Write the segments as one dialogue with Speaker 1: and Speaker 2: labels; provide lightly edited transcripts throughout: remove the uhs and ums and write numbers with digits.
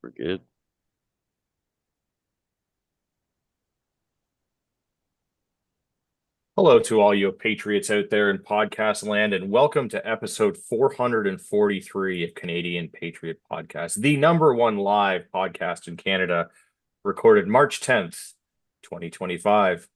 Speaker 1: We're good.
Speaker 2: Hello to all you patriots out there in podcast land, and welcome to episode 443 of Canadian Patriot Podcast, the number one live podcast in Canada, recorded March 10th, 2025.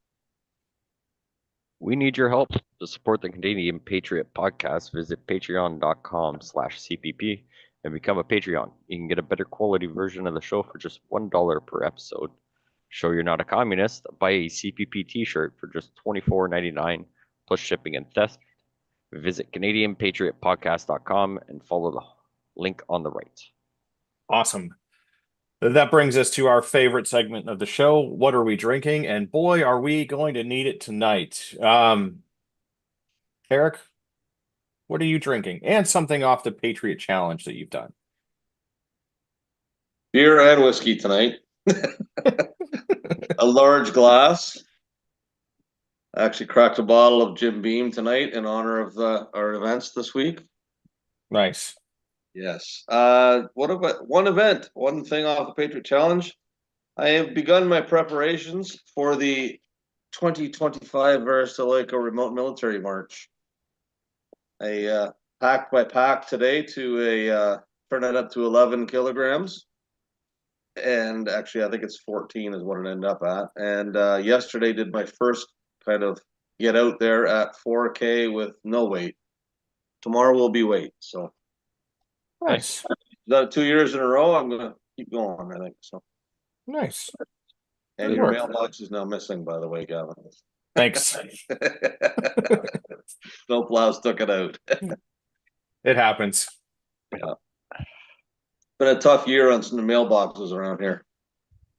Speaker 1: We need your help to support the Canadian Patriot Podcast. Visit patreon.com/CPP and become a Patreon. You can get a better quality version of the show for just $1 per episode. Show you're not a communist, buy a CPP t-shirt for just $24.99 plus shipping and theft. Visit CanadianPatriotPodcast.com and follow the link on the right.
Speaker 2: Awesome. That brings us to our favorite segment of the show. What are we drinking? And boy, are we going to need it tonight. Eric, what are you drinking? And something off the Patriot Challenge that you've done.
Speaker 3: Beer and whiskey tonight. A large glass. I actually cracked a bottle of Jim Beam tonight in honor of our events this week.
Speaker 2: Nice.
Speaker 3: Yes. What about one event? One thing off the Patriot Challenge. I have begun my preparations for the 2025 Veristolico Remote Military March. I packed my pack today to turn it up to 11 kilograms. And actually, I think it's 14 is what it ended up at. And yesterday did my first kind of get out there at 4K with no weight. Tomorrow will be weight. So
Speaker 2: Nice.
Speaker 3: that 2 years in a row, I'm gonna keep going, I think. So
Speaker 2: Nice.
Speaker 3: and
Speaker 2: Good
Speaker 3: your
Speaker 2: work.
Speaker 3: mailbox is now missing, by the way, Gavin.
Speaker 2: Thanks.
Speaker 3: Snowplows took it out.
Speaker 2: It happens.
Speaker 3: Yeah. Been a tough year on some mailboxes around here.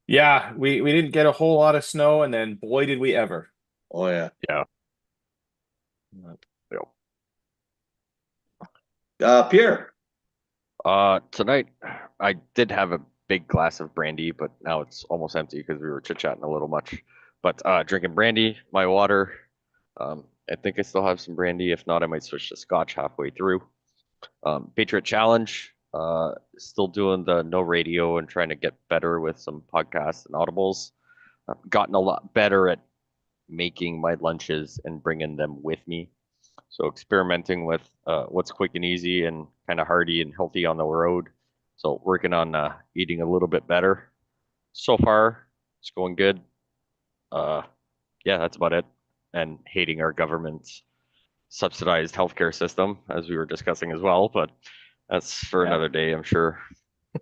Speaker 2: Yeah, we didn't get a whole lot of snow, and then boy did we ever.
Speaker 3: Oh yeah.
Speaker 1: Yeah.
Speaker 3: Pierre.
Speaker 1: Tonight I did have a big glass of brandy, but now it's almost empty because we were chit-chatting a little much. But drinking brandy, my water. I think I still have some brandy. If not, I might switch to scotch halfway through. Patriot Challenge, still doing the no radio and trying to get better with some podcasts and audibles. I've gotten a lot better at making my lunches and bringing them with me. So experimenting with what's quick and easy and kind of hearty and healthy on the road. So working on eating a little bit better. So far, it's going good. Yeah, that's about it. And hating our government's subsidized healthcare system, as we were discussing as well. But that's for another day, I'm sure.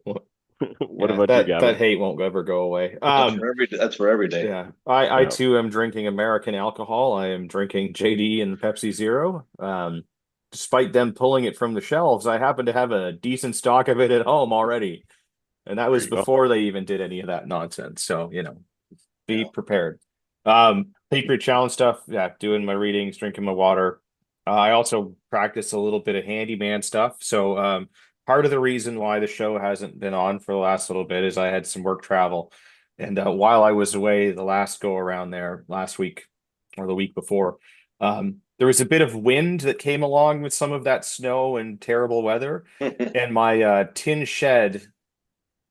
Speaker 1: What
Speaker 2: Yeah,
Speaker 1: about you,
Speaker 2: that
Speaker 1: Gavin?
Speaker 2: hate won't ever go away.
Speaker 3: That's for every day.
Speaker 2: Yeah, I
Speaker 1: Yeah.
Speaker 2: too am drinking American alcohol. I am drinking JD and Pepsi Zero. Despite them pulling it from the shelves, I happen to have a decent stock of it at home already. And that
Speaker 1: There
Speaker 2: was
Speaker 1: you go.
Speaker 2: before they even did any of that nonsense. So, be
Speaker 3: Yeah.
Speaker 2: prepared. Patriot Challenge stuff. Yeah, doing my readings, drinking my water. I also practice a little bit of handyman stuff. So, part of the reason why the show hasn't been on for the last little bit is I had some work travel. And while I was away the last go around there last week or the week before, there was a bit of wind that came along with some of that snow and terrible weather. And my tin shed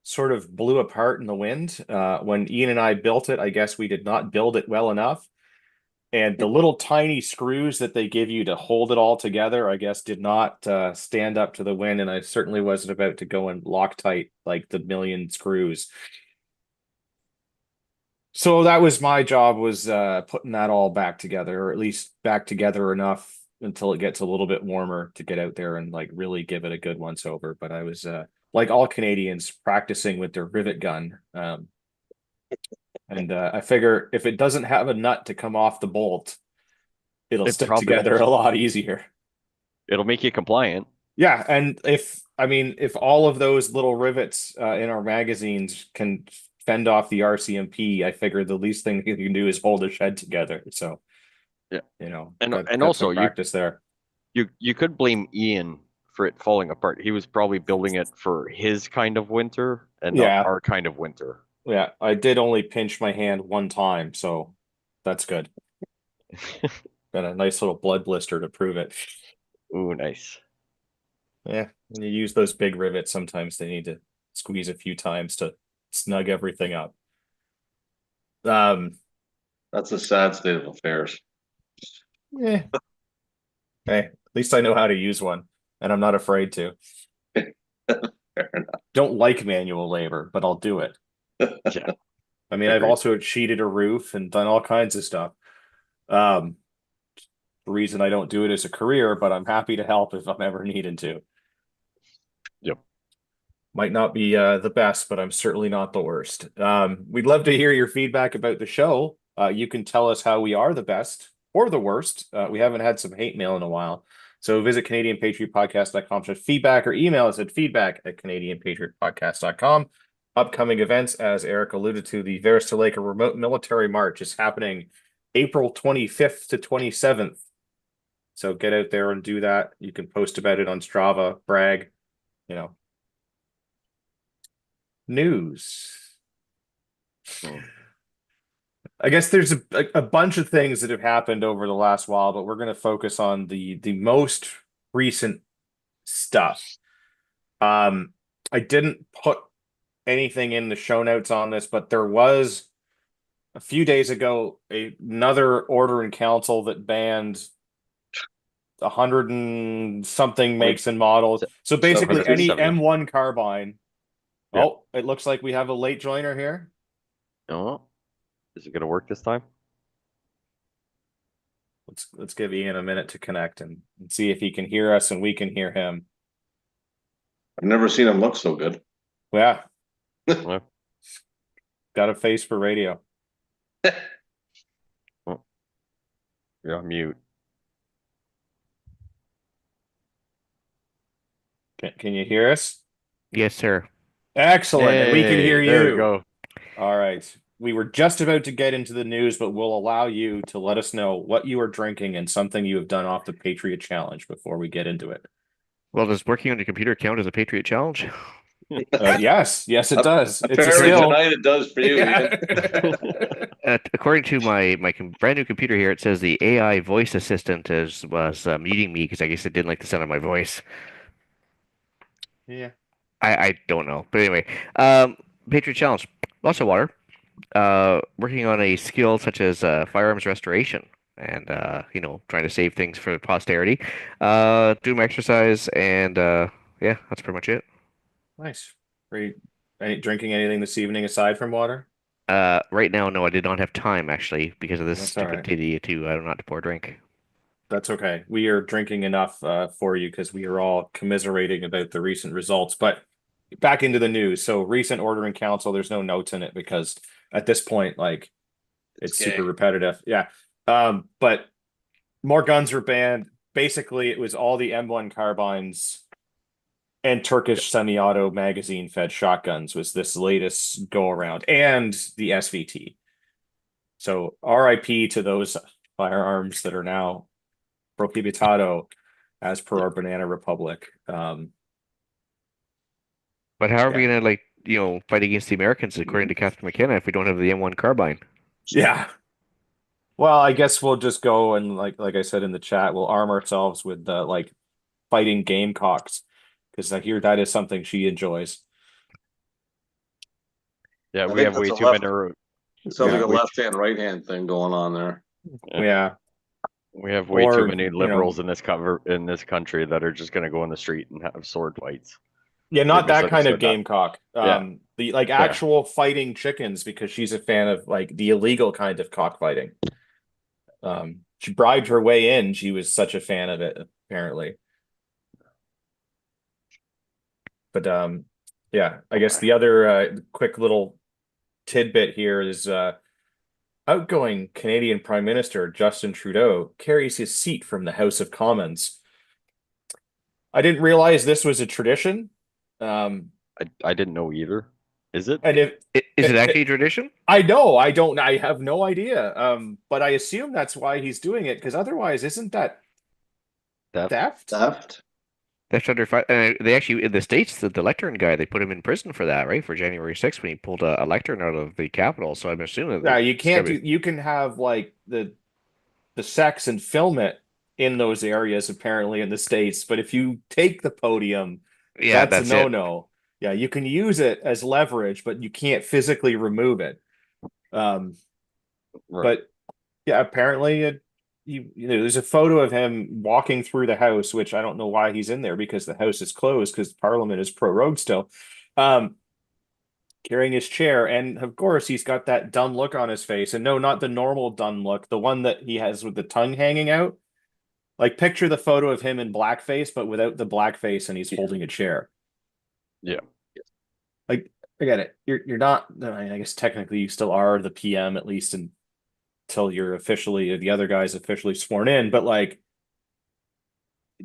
Speaker 2: sort of blew apart in the wind. When Ian and I built it, I guess we did not build it well enough. And the little tiny screws that they give you to hold it all together, I guess, did not stand up to the wind. And I certainly wasn't about to go and Loctite like the million screws. So that was my job, was putting that all back together, or at least back together enough until it gets a little bit warmer to get out there and like really give it a good once over. But I was like all Canadians practicing with their rivet gun. And I figure if it doesn't have a nut to come off the bolt, it'll
Speaker 1: It
Speaker 2: stick
Speaker 1: probably
Speaker 2: together a lot easier.
Speaker 1: it'll make you compliant.
Speaker 2: Yeah, and if all of those little rivets in our magazines can fend off the RCMP, I figure the least thing you can do is hold a shed together. So,
Speaker 1: Yeah.
Speaker 2: got
Speaker 1: And
Speaker 2: got some
Speaker 1: also you
Speaker 2: practice there.
Speaker 1: you could blame Ian for it falling apart. He was probably building it for his kind of winter and not
Speaker 2: Yeah,
Speaker 1: our kind of winter.
Speaker 2: yeah. I did only pinch my hand one time, so that's good. Got a nice little blood blister to prove it.
Speaker 1: Ooh, nice.
Speaker 2: Yeah, when you use those big rivets, sometimes they need to squeeze a few times to snug everything up.
Speaker 3: That's a sad state of affairs.
Speaker 2: Yeah. Hey, at least I know how to use one, and I'm not afraid to.
Speaker 3: Fair enough.
Speaker 2: Don't like manual labor, but I'll do it.
Speaker 1: Yeah.
Speaker 2: I mean, I've
Speaker 1: Agreed.
Speaker 2: also sheeted a roof and done all kinds of stuff. The reason I don't do it as a career, but I'm happy to help if I'm ever needed to.
Speaker 1: Yep.
Speaker 2: Might not be the best, but I'm certainly not the worst. We'd love to hear your feedback about the show. You can tell us how we are the best or the worst. We haven't had some hate mail in a while. So visit CanadianPatriotPodcast.com for feedback or email us at feedback@CanadianPatriotPodcast.com. Upcoming events, as Eric alluded to, the Verstaleca Remote Military March is happening April 25th to 27th. So get out there and do that. You can post about it on Strava, brag, you know. News. I guess there's a bunch of things that have happened over the last while, but we're going to focus on the most recent stuff. I didn't put anything in the show notes on this, but there was a few days ago another order in council that banned 100 and something makes and models. So basically any
Speaker 1: 770.
Speaker 2: M1 carbine.
Speaker 1: Yeah.
Speaker 2: Oh, it looks like we have a late joiner here.
Speaker 1: Oh, is it going to work this time?
Speaker 2: Let's give Ian a minute to connect and see if he can hear us and we can hear him.
Speaker 3: I've never seen him look so good.
Speaker 2: Yeah,
Speaker 1: Yeah.
Speaker 2: got a face for radio.
Speaker 1: You're on mute.
Speaker 2: Can you hear us?
Speaker 4: Yes, sir.
Speaker 2: Excellent. And we can hear
Speaker 1: Hey,
Speaker 2: you.
Speaker 1: There we go.
Speaker 2: All right. We were just about to get into the news, but we'll allow you to let us know what you are drinking and something you have done off the Patriot Challenge before we get into it.
Speaker 4: Well, does working on your computer count as a Patriot challenge?
Speaker 2: Yes, it does. It's a
Speaker 3: Apparently
Speaker 2: skill.
Speaker 3: tonight it does for you.
Speaker 2: Yeah.
Speaker 3: Ian.
Speaker 4: According to my brand new computer here, it says the AI voice assistant was muting me because I guess it didn't like the sound of my voice.
Speaker 2: Yeah.
Speaker 4: I don't know, but anyway, Patriot Challenge, lots of water. Working on a skill such as firearms restoration and trying to save things for posterity. Doing my exercise and yeah, that's pretty much it.
Speaker 2: Nice. Great. Drinking anything this evening aside from water?
Speaker 4: Right now, no, I did not have time actually because of this
Speaker 2: That's all right.
Speaker 4: stupidity to I don't know how to pour a drink.
Speaker 2: That's okay. We are drinking enough for you because we are all commiserating about the recent results. But back into the news. So recent order in council, there's no notes in it because at this point, like it's super
Speaker 3: gay.
Speaker 2: repetitive. Yeah. But more guns were banned. Basically, it was all the M1 carbines and Turkish semi-auto magazine fed shotguns was this latest go around, and the SVT. So RIP to those firearms that are now prohibitado as per our Banana Republic.
Speaker 4: But how are we gonna fight against the Americans according to Captain McKenna if we don't have the M1 carbine?
Speaker 2: Yeah. Well, I guess we'll just go and like I said in the chat, we'll arm ourselves with like fighting gamecocks because I hear that is something she enjoys.
Speaker 1: Yeah,
Speaker 3: I
Speaker 1: we
Speaker 3: think
Speaker 1: have way
Speaker 3: that's a
Speaker 1: too
Speaker 3: left-
Speaker 1: many.
Speaker 3: Sounds
Speaker 2: Yeah,
Speaker 3: like a left-hand, right-hand thing going on there.
Speaker 2: Yeah.
Speaker 1: We have way
Speaker 2: Or,
Speaker 1: too many
Speaker 2: you know-
Speaker 1: liberals in this country that are just going to go in the street and have sword fights.
Speaker 2: Yeah, not
Speaker 1: They
Speaker 2: that kind of
Speaker 1: misunderstood that.
Speaker 2: gamecock.
Speaker 1: Yeah.
Speaker 2: The like actual fighting chickens because she's a fan of like the illegal kind of cockfighting. She bribed her way in. She was such a fan of it, apparently. But yeah, I guess the other quick little tidbit here is outgoing Canadian Prime Minister Justin Trudeau carries his seat from the House of Commons. I didn't realize this was a tradition.
Speaker 1: I didn't know either. Is it?
Speaker 2: And if
Speaker 4: Is it actually a tradition?
Speaker 2: I know, I have no idea. But I assume that's why he's doing it, because otherwise, isn't that theft?
Speaker 3: Theft?
Speaker 4: Theft under five. They actually in the States, the lectern guy, they put him in prison for that, right? For January 6th when he pulled a lectern out of the Capitol. So I'm assuming.
Speaker 2: Yeah, you
Speaker 4: it's
Speaker 2: can't
Speaker 4: gotta
Speaker 2: do. You can have like the sex and film it in those areas, apparently in the States. But if you take the podium,
Speaker 4: be- Yeah,
Speaker 2: that's a
Speaker 4: that's it.
Speaker 2: no-no. Yeah, you can use it as leverage, but you can't physically remove it.
Speaker 1: Right.
Speaker 2: But yeah, apparently there's a photo of him walking through the house, which I don't know why he's in there because the house is closed because Parliament is prorogued still. Carrying his chair, and of course he's got that dumb look on his face. And no, not the normal dumb look, the one that he has with the tongue hanging out. Like picture the photo of him in blackface, but without the blackface, and he's holding a chair.
Speaker 1: Yeah.
Speaker 2: Like, I get it. You're not. I mean, I guess technically you still are the PM at least until you're officially the other guy's officially sworn in. But like,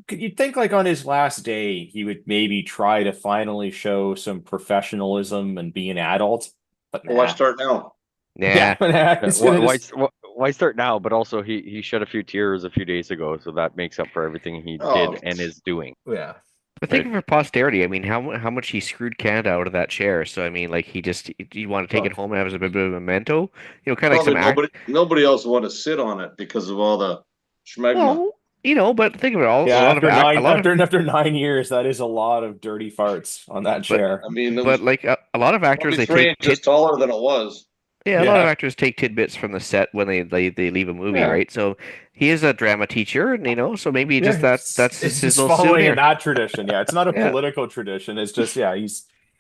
Speaker 2: could you think like on his last day he would maybe try to finally show some professionalism and be an adult? But
Speaker 3: Well, why
Speaker 2: nah.
Speaker 3: start now?
Speaker 4: Yeah.
Speaker 2: Nah,
Speaker 1: Yeah,
Speaker 2: he's gonna just-
Speaker 1: why start now? But also he shed a few tears a few days ago, so that makes up for everything he
Speaker 3: Oh.
Speaker 1: did and is doing.
Speaker 2: yeah.
Speaker 4: But think of for posterity. I mean, how much he screwed Canada out of that chair. So I mean, like you want to take it home and have as a bit of a memento. Kind of like
Speaker 3: Probably
Speaker 4: some act.
Speaker 3: nobody else want to sit on it because of all the schmegma.
Speaker 4: Well, but think of it all.
Speaker 2: Yeah,
Speaker 4: a lot of act, a lot of,
Speaker 2: after 9 years, that is a lot of dirty farts on that chair.
Speaker 3: I mean, it
Speaker 4: but
Speaker 3: was
Speaker 4: like a lot of actors,
Speaker 3: probably
Speaker 4: they
Speaker 3: 3
Speaker 4: take
Speaker 3: inches taller than it was.
Speaker 4: Yeah, a lot of
Speaker 2: Yeah.
Speaker 4: actors take tidbits from the set when they leave a movie,
Speaker 2: Yeah.
Speaker 4: right? So he is a drama teacher, and so maybe just that's
Speaker 2: it's
Speaker 4: his
Speaker 2: just
Speaker 4: little
Speaker 2: following
Speaker 4: souvenir.
Speaker 2: in that tradition. Yeah, it's not a
Speaker 4: Yeah.
Speaker 2: political tradition. It's just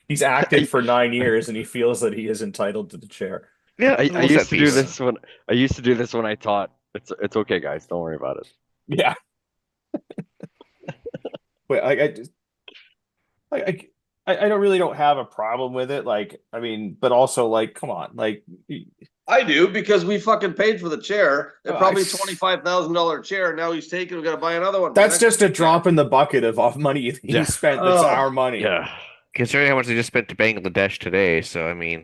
Speaker 2: he's acted for 9 years and he feels that he is entitled to the chair.
Speaker 4: Yeah,
Speaker 1: I
Speaker 4: a little
Speaker 1: used
Speaker 4: set
Speaker 1: to do
Speaker 4: piece.
Speaker 1: this when I taught. It's okay, guys. Don't worry about it.
Speaker 2: Yeah. But I just I don't have a problem with it. Like, I mean, but also like, come on, like.
Speaker 3: I do because we fucking paid for the chair. It
Speaker 2: Oh,
Speaker 3: probably
Speaker 2: I-
Speaker 3: $25,000 chair. Now he's taken. We got to buy another one.
Speaker 2: That's just a drop in the bucket of money he
Speaker 1: Yeah.
Speaker 2: spent. That's
Speaker 3: Oh.
Speaker 2: our money.
Speaker 1: Yeah,
Speaker 4: Considering how much they just spent to Bangladesh today, so I mean,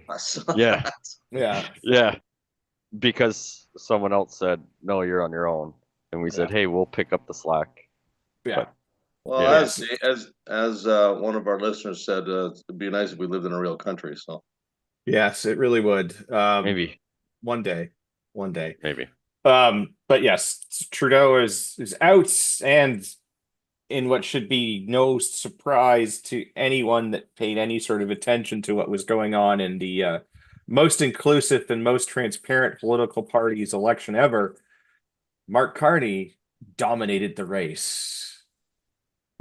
Speaker 1: yeah,
Speaker 2: Yeah.
Speaker 1: yeah. Because someone else said, "No, you're on your own," and we said, "Hey, we'll pick up the slack."
Speaker 2: Yeah.
Speaker 3: Well,
Speaker 1: Yeah.
Speaker 3: as one of our listeners said, it'd be nice if we lived in a real country. So
Speaker 2: Yes, it really would.
Speaker 1: Maybe,
Speaker 2: One day.
Speaker 1: maybe.
Speaker 2: But yes, Trudeau is out, and in what should be no surprise to anyone that paid any sort of attention to what was going on in the most inclusive and most transparent political party's election ever, Mark Carney dominated the race.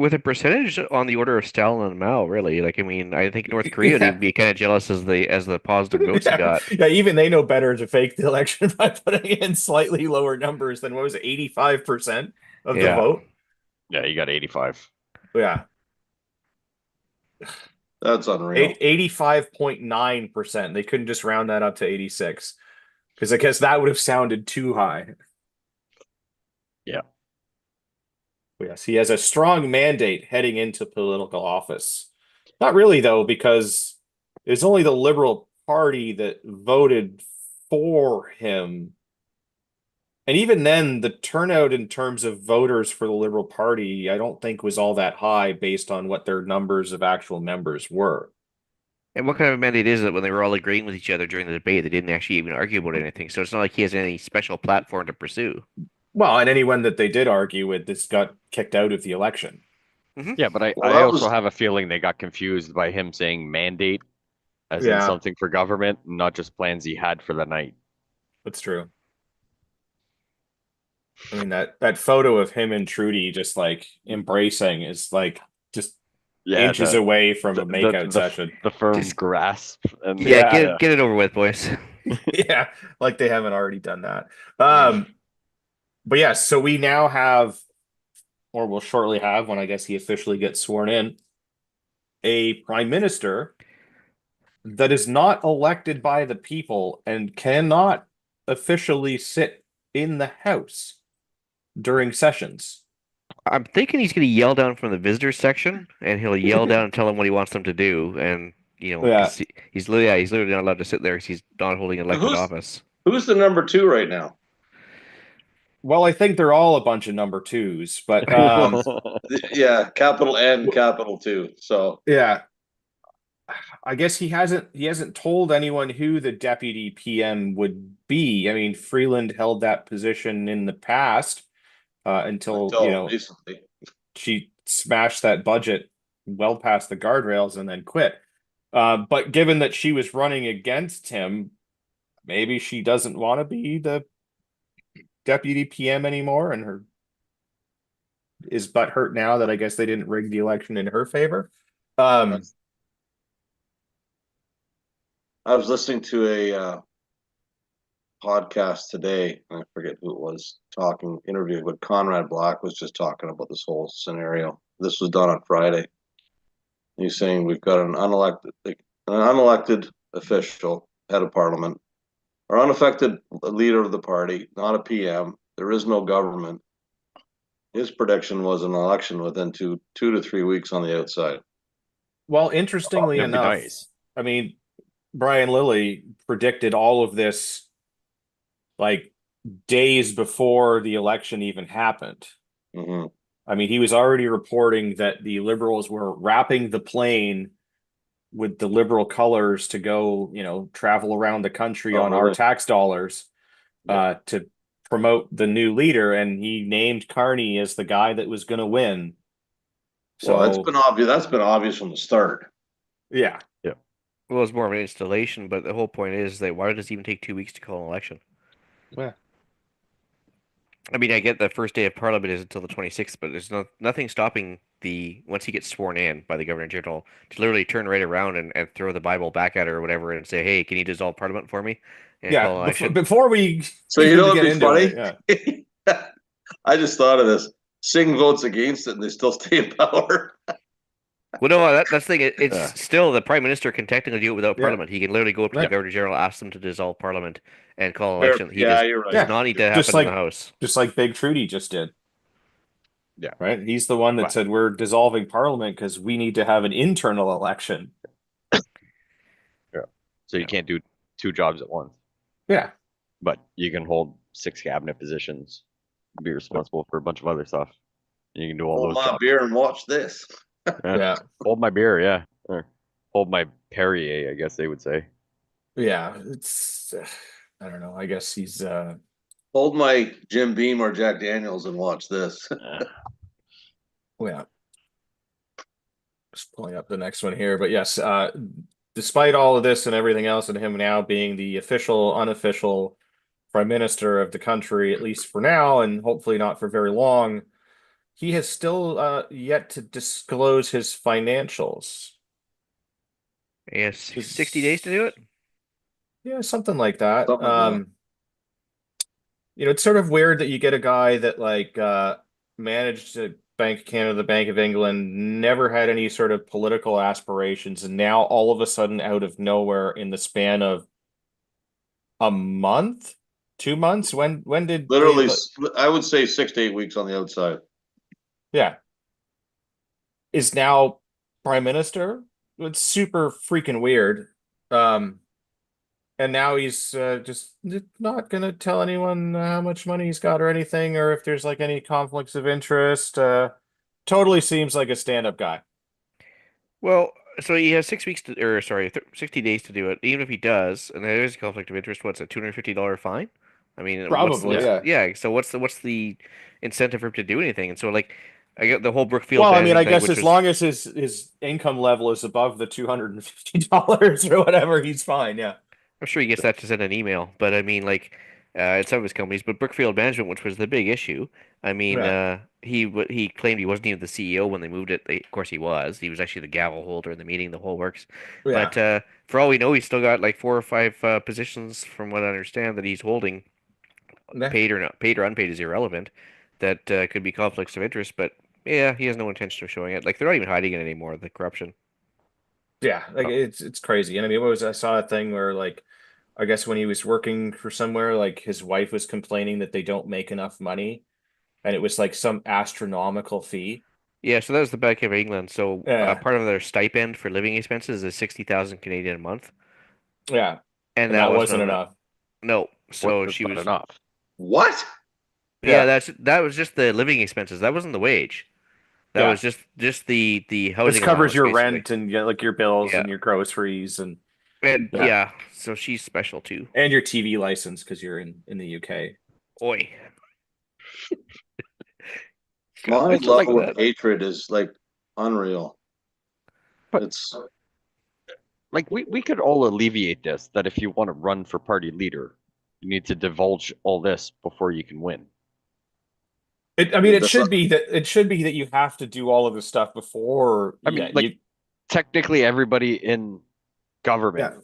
Speaker 4: with a percentage on the order of Stalin and Mao, really. Like, I mean, I think North Korea
Speaker 2: Yeah.
Speaker 4: would be kind of jealous as the positive votes he got.
Speaker 2: Yeah, even they know better to fake the election by putting in slightly lower numbers than what was it, 85% of the
Speaker 4: Yeah.
Speaker 2: vote.
Speaker 1: Yeah, you got 85.
Speaker 2: Yeah.
Speaker 3: that's unreal.
Speaker 2: 85.9%. They couldn't just round that up to 86 because I guess that would have sounded too high.
Speaker 1: Yeah.
Speaker 2: Yes, he has a strong mandate heading into political office. Not really, though, because it's only the Liberal Party that voted for him. And even then, the turnout in terms of voters for the Liberal Party, I don't think was all that high based on what their numbers of actual members were.
Speaker 4: And what kind of mandate is it when they were all agreeing with each other during the debate? They didn't actually even argue about anything. So it's not like he has any special platform to pursue.
Speaker 2: Well, and anyone that they did argue with, this got kicked out of the election.
Speaker 1: Yeah, but
Speaker 3: Well,
Speaker 1: I
Speaker 3: that
Speaker 1: also
Speaker 3: was-
Speaker 1: have a feeling they got confused by him saying mandate as in
Speaker 2: Yeah.
Speaker 1: something for government, not just plans he had for the night.
Speaker 2: That's true. I mean, that photo of him and Trudy just like embracing is like just
Speaker 1: Yeah,
Speaker 2: inches away from a makeout
Speaker 1: the-
Speaker 2: session.
Speaker 1: the firm
Speaker 4: Just-
Speaker 1: grasp and
Speaker 4: Yeah,
Speaker 2: Yeah.
Speaker 4: get it over with, boys.
Speaker 2: Yeah, like they haven't already done that. But yes, so we now have, or will shortly have, when I guess he officially gets sworn in, a prime minister that is not elected by the people and cannot officially sit in the House during sessions.
Speaker 4: I'm thinking he's going to yell down from the visitors section, and he'll yell down and tell them what he wants them to do. And
Speaker 2: Yeah.
Speaker 4: 'cause he's literally not allowed to sit there because he's not holding elected
Speaker 3: Who's-
Speaker 4: office.
Speaker 3: Who's the number 2 right now?
Speaker 2: Well, I think they're all a bunch of number twos, but
Speaker 3: Yeah, capital N, capital 2. So
Speaker 2: yeah. I guess he hasn't told anyone who the deputy PM would be. I mean, Freeland held that position in the past until
Speaker 3: until recently.
Speaker 2: she smashed that budget well past the guardrails and then quit. But given that she was running against him, maybe she doesn't want to be the deputy PM anymore, and her is butt hurt now that I guess they didn't rig the election in her favor.
Speaker 3: I was listening to a podcast today. I forget who it was interviewing, but Conrad Black was just talking about this whole scenario. This was done on Friday. He's saying we've got an unelected official, head of parliament, or unaffected leader of the party, not a PM. There is no government. His prediction was an election within 2 to 3 weeks on the outside.
Speaker 2: Well, interestingly
Speaker 1: That'd be
Speaker 2: enough,
Speaker 1: nice.
Speaker 2: I mean, Brian Lilly predicted all of this like days before the election even happened.
Speaker 3: Mm-hmm.
Speaker 2: I mean, he was already reporting that the Liberals were wrapping the plane with the Liberal colors to go, travel around the country on our
Speaker 3: really?
Speaker 2: tax dollars to promote the new leader. And he named Carney as the guy that was going to win. So
Speaker 3: well, that's been obvious. That's been obvious from the start.
Speaker 2: Yeah.
Speaker 4: Well, it's more of an installation, but the whole point is that why does it even take 2 weeks to call an election?
Speaker 2: Yeah.
Speaker 4: I mean, I get the first day of Parliament is until the 26th, but there's nothing stopping once he gets sworn in by the Governor General to literally turn right around and throw the Bible back at her or whatever and say, hey, can you dissolve Parliament for me? And call an
Speaker 2: Yeah.
Speaker 4: election.
Speaker 2: Before we
Speaker 3: So you know
Speaker 2: get
Speaker 3: what'd be
Speaker 2: into
Speaker 3: funny?
Speaker 2: it,
Speaker 3: I just thought of this. Singh votes against it, and they still stay in power.
Speaker 4: Well, no, that's the thing. It's
Speaker 1: Yeah.
Speaker 4: still the Prime Minister can technically do it without
Speaker 2: Yeah.
Speaker 4: Parliament. He can literally go up to the
Speaker 2: Right.
Speaker 4: Governor General, ask them to dissolve Parliament, and call an election. He
Speaker 3: Yeah,
Speaker 4: does,
Speaker 3: you're right.
Speaker 2: Yeah.
Speaker 4: does not need to
Speaker 2: Just
Speaker 4: happen in
Speaker 2: like-
Speaker 4: the House.
Speaker 2: just like Big Trudy just did.
Speaker 1: Yeah.
Speaker 2: Right. He's the one that
Speaker 1: Right.
Speaker 2: said we're dissolving Parliament because we need to have an internal election.
Speaker 1: So you can't do 2 jobs at once,
Speaker 2: Yeah.
Speaker 1: but you can hold 6 cabinet positions, be responsible for a bunch of other stuff. You can do all
Speaker 3: Hold
Speaker 1: those
Speaker 3: my
Speaker 1: jobs.
Speaker 3: beer and watch this.
Speaker 2: Yeah.
Speaker 1: Hold my beer, yeah. Or hold my Perrier, I guess they would say.
Speaker 2: Yeah. It's I don't know. I guess he's
Speaker 3: Hold my Jim Beam or Jack Daniels and watch this.
Speaker 2: yeah. Just pulling up the next one here. But yes, despite all of this and everything else, and him now being the official, unofficial prime minister of the country, at least for now, and hopefully not for very long, he has still yet to disclose his financials.
Speaker 4: Yes, 60 days to do it.
Speaker 2: Yeah, something like that.
Speaker 3: Something like that.
Speaker 2: It's sort of weird that you get a guy that managed Bank of Canada, the Bank of England, never had any sort of political aspirations, and now all of a sudden, out of nowhere, in the span of a month, 2 months, when did
Speaker 3: Literally, I would say 6 to 8 weeks on the outside.
Speaker 2: yeah, is now prime minister? It's super freaking weird. And now he's just not going to tell anyone how much money he's got or anything, or if there's any conflicts of interest. Totally seems like a stand-up guy.
Speaker 4: Well, so he has 6 weeks 60 days to do it. Even if he does, and there is a conflict of interest, what's a $250 fine? I mean,
Speaker 2: Probably, yeah.
Speaker 4: So what's the incentive for him to do anything? And so I get the whole Brookfield.
Speaker 2: Well, I mean, I
Speaker 4: thing,
Speaker 2: guess
Speaker 4: which
Speaker 2: as long as his income level is above the $250 or whatever, he's fine. Yeah.
Speaker 4: I'm sure he gets that to send an email, but I mean, at some of his companies, but Brookfield Management, which was the big issue. I mean,
Speaker 2: Yeah.
Speaker 4: he claimed he wasn't even the CEO when they moved it. Of course, he was. He was actually the gavel holder in the meeting, the whole works.
Speaker 2: Yeah.
Speaker 4: But for all we know, he's still got 4 or 5 positions, from what I understand, that he's holding.
Speaker 2: Yeah.
Speaker 4: Paid or unpaid is irrelevant. That could be conflicts of interest, but yeah, he has no intention of showing it. They're not even hiding it anymore. The corruption.
Speaker 2: Yeah, it's crazy. And I mean, I saw a thing where I guess when he was working for somewhere, his wife was complaining that they don't make enough money, and it was some astronomical fee.
Speaker 4: Yeah, so that was the Bank of England. So
Speaker 2: Yeah.
Speaker 4: part of their stipend for living expenses is 60,000 Canadian a month,
Speaker 2: Yeah,
Speaker 4: and
Speaker 2: and that wasn't enough.
Speaker 4: No, so
Speaker 1: That's
Speaker 4: she
Speaker 1: not
Speaker 4: was.
Speaker 1: enough.
Speaker 3: What?
Speaker 4: Yeah,
Speaker 2: Yeah.
Speaker 4: that was just the living expenses. That wasn't the wage. That
Speaker 2: Yeah.
Speaker 4: was just the housing
Speaker 2: This covers
Speaker 4: allowance,
Speaker 2: your
Speaker 4: basically.
Speaker 2: rent and your bills
Speaker 4: Yeah.
Speaker 2: and your groceries and
Speaker 4: And
Speaker 2: Yeah.
Speaker 4: yeah, so she's special too.
Speaker 2: your TV license because you're in the UK.
Speaker 4: Oi.
Speaker 3: My
Speaker 4: I still like
Speaker 3: level of
Speaker 4: that.
Speaker 3: hatred is unreal.
Speaker 1: But-
Speaker 3: It's,
Speaker 1: Like we could all alleviate this, that if you want to run for party leader, you need to divulge all this before you can win.
Speaker 2: I mean, it
Speaker 3: That's
Speaker 2: should be that you have to do all of this stuff before.
Speaker 1: I mean,
Speaker 2: yeah,
Speaker 1: like
Speaker 2: you,
Speaker 1: technically everybody in government
Speaker 2: Yeah.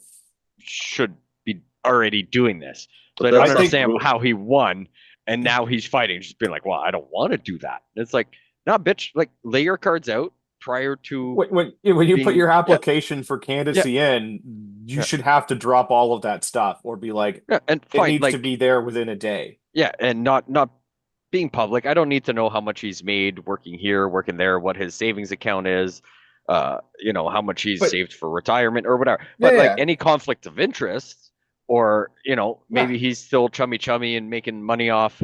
Speaker 1: should be already doing this. So
Speaker 3: But
Speaker 1: I don't
Speaker 3: that's
Speaker 2: not
Speaker 1: understand
Speaker 3: true.
Speaker 1: how he won and now he's fighting, just being like, well, I don't want to do that. And it's like, nah, bitch, like lay your cards out prior to
Speaker 2: when you put
Speaker 1: being-
Speaker 2: your
Speaker 1: yeah.
Speaker 2: application for candidacy in, you
Speaker 1: Yeah.
Speaker 2: should have to drop all of that stuff or be like,
Speaker 1: yeah, and
Speaker 2: it
Speaker 1: fine,
Speaker 2: needs
Speaker 1: like
Speaker 2: to be there within a day.
Speaker 1: yeah, and not being public. I don't need to know how much he's made working here, working there, what his savings account is, how much he's
Speaker 2: But-
Speaker 1: saved for retirement or whatever. But
Speaker 2: Yeah,
Speaker 1: like
Speaker 2: yeah.
Speaker 1: any conflict of interest, or maybe he's still chummy and making money off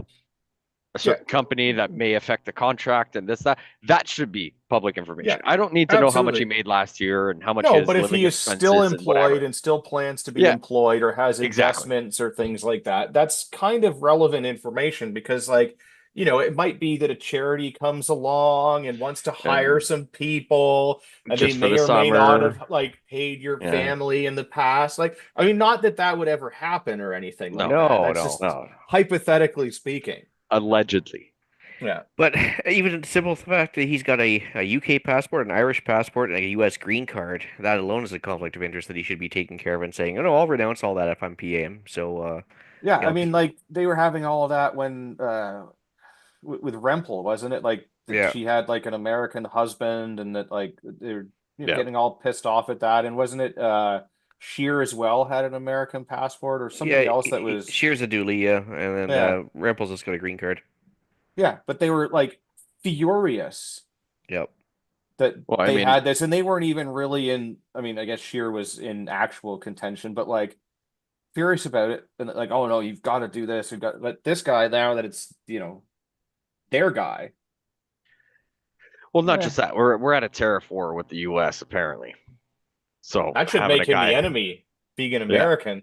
Speaker 1: a certain company that may affect the contract and that should be public information.
Speaker 2: Yeah,
Speaker 1: I don't need to know how much he
Speaker 2: absolutely.
Speaker 1: made last year and how much
Speaker 2: No,
Speaker 1: his
Speaker 2: but if
Speaker 1: living
Speaker 2: he is still
Speaker 1: expenses and whatever.
Speaker 2: employed and still plans to be
Speaker 1: Yeah.
Speaker 2: employed or has
Speaker 1: Exactly.
Speaker 2: investments or things like that, that's kind of relevant information because, like, it might be that a charity comes along and wants to hire some people and they
Speaker 1: Just for
Speaker 2: may
Speaker 1: the
Speaker 2: or may not
Speaker 1: summer.
Speaker 2: have like paid your
Speaker 1: Yeah.
Speaker 2: family in the past. Like, I mean, not that that would ever happen or anything like
Speaker 1: No,
Speaker 2: that. That's
Speaker 4: no,
Speaker 2: just
Speaker 1: No,
Speaker 2: hypothetically speaking.
Speaker 1: allegedly.
Speaker 2: Yeah.
Speaker 4: But even the simple fact that he's got a UK passport, an Irish passport, and a US green card, that alone is a conflict of interest that he should be taking care of and saying, oh no, I'll renounce all that if I'm PM. So,
Speaker 2: Yeah,
Speaker 4: You
Speaker 2: I
Speaker 4: know,
Speaker 2: mean, like they were having all of that when with Rempel, wasn't it? Like that
Speaker 4: Yeah.
Speaker 2: she had like an American husband, and that like they were
Speaker 1: Yeah.
Speaker 2: getting all pissed off at that. And wasn't it Sheer as well had an American passport or somebody else that was
Speaker 4: Shears a dually, yeah, and then
Speaker 2: Yeah.
Speaker 4: Rempel's just got a green card.
Speaker 2: yeah, but they were like furious
Speaker 4: Yep.
Speaker 2: that
Speaker 1: Well, I
Speaker 2: they
Speaker 1: mean-
Speaker 2: had this, and they weren't even really in. I mean, I guess Sheer was in actual contention, but like furious about it, and like, oh no, you've got to do this. We've got, but this guy now that it's their guy.
Speaker 1: Well, not
Speaker 2: Yeah.
Speaker 1: just that. We're at a tariff war with the U.S. apparently. So
Speaker 2: That should
Speaker 1: having
Speaker 2: make
Speaker 1: a
Speaker 2: him
Speaker 1: guy,
Speaker 2: the enemy, being an American.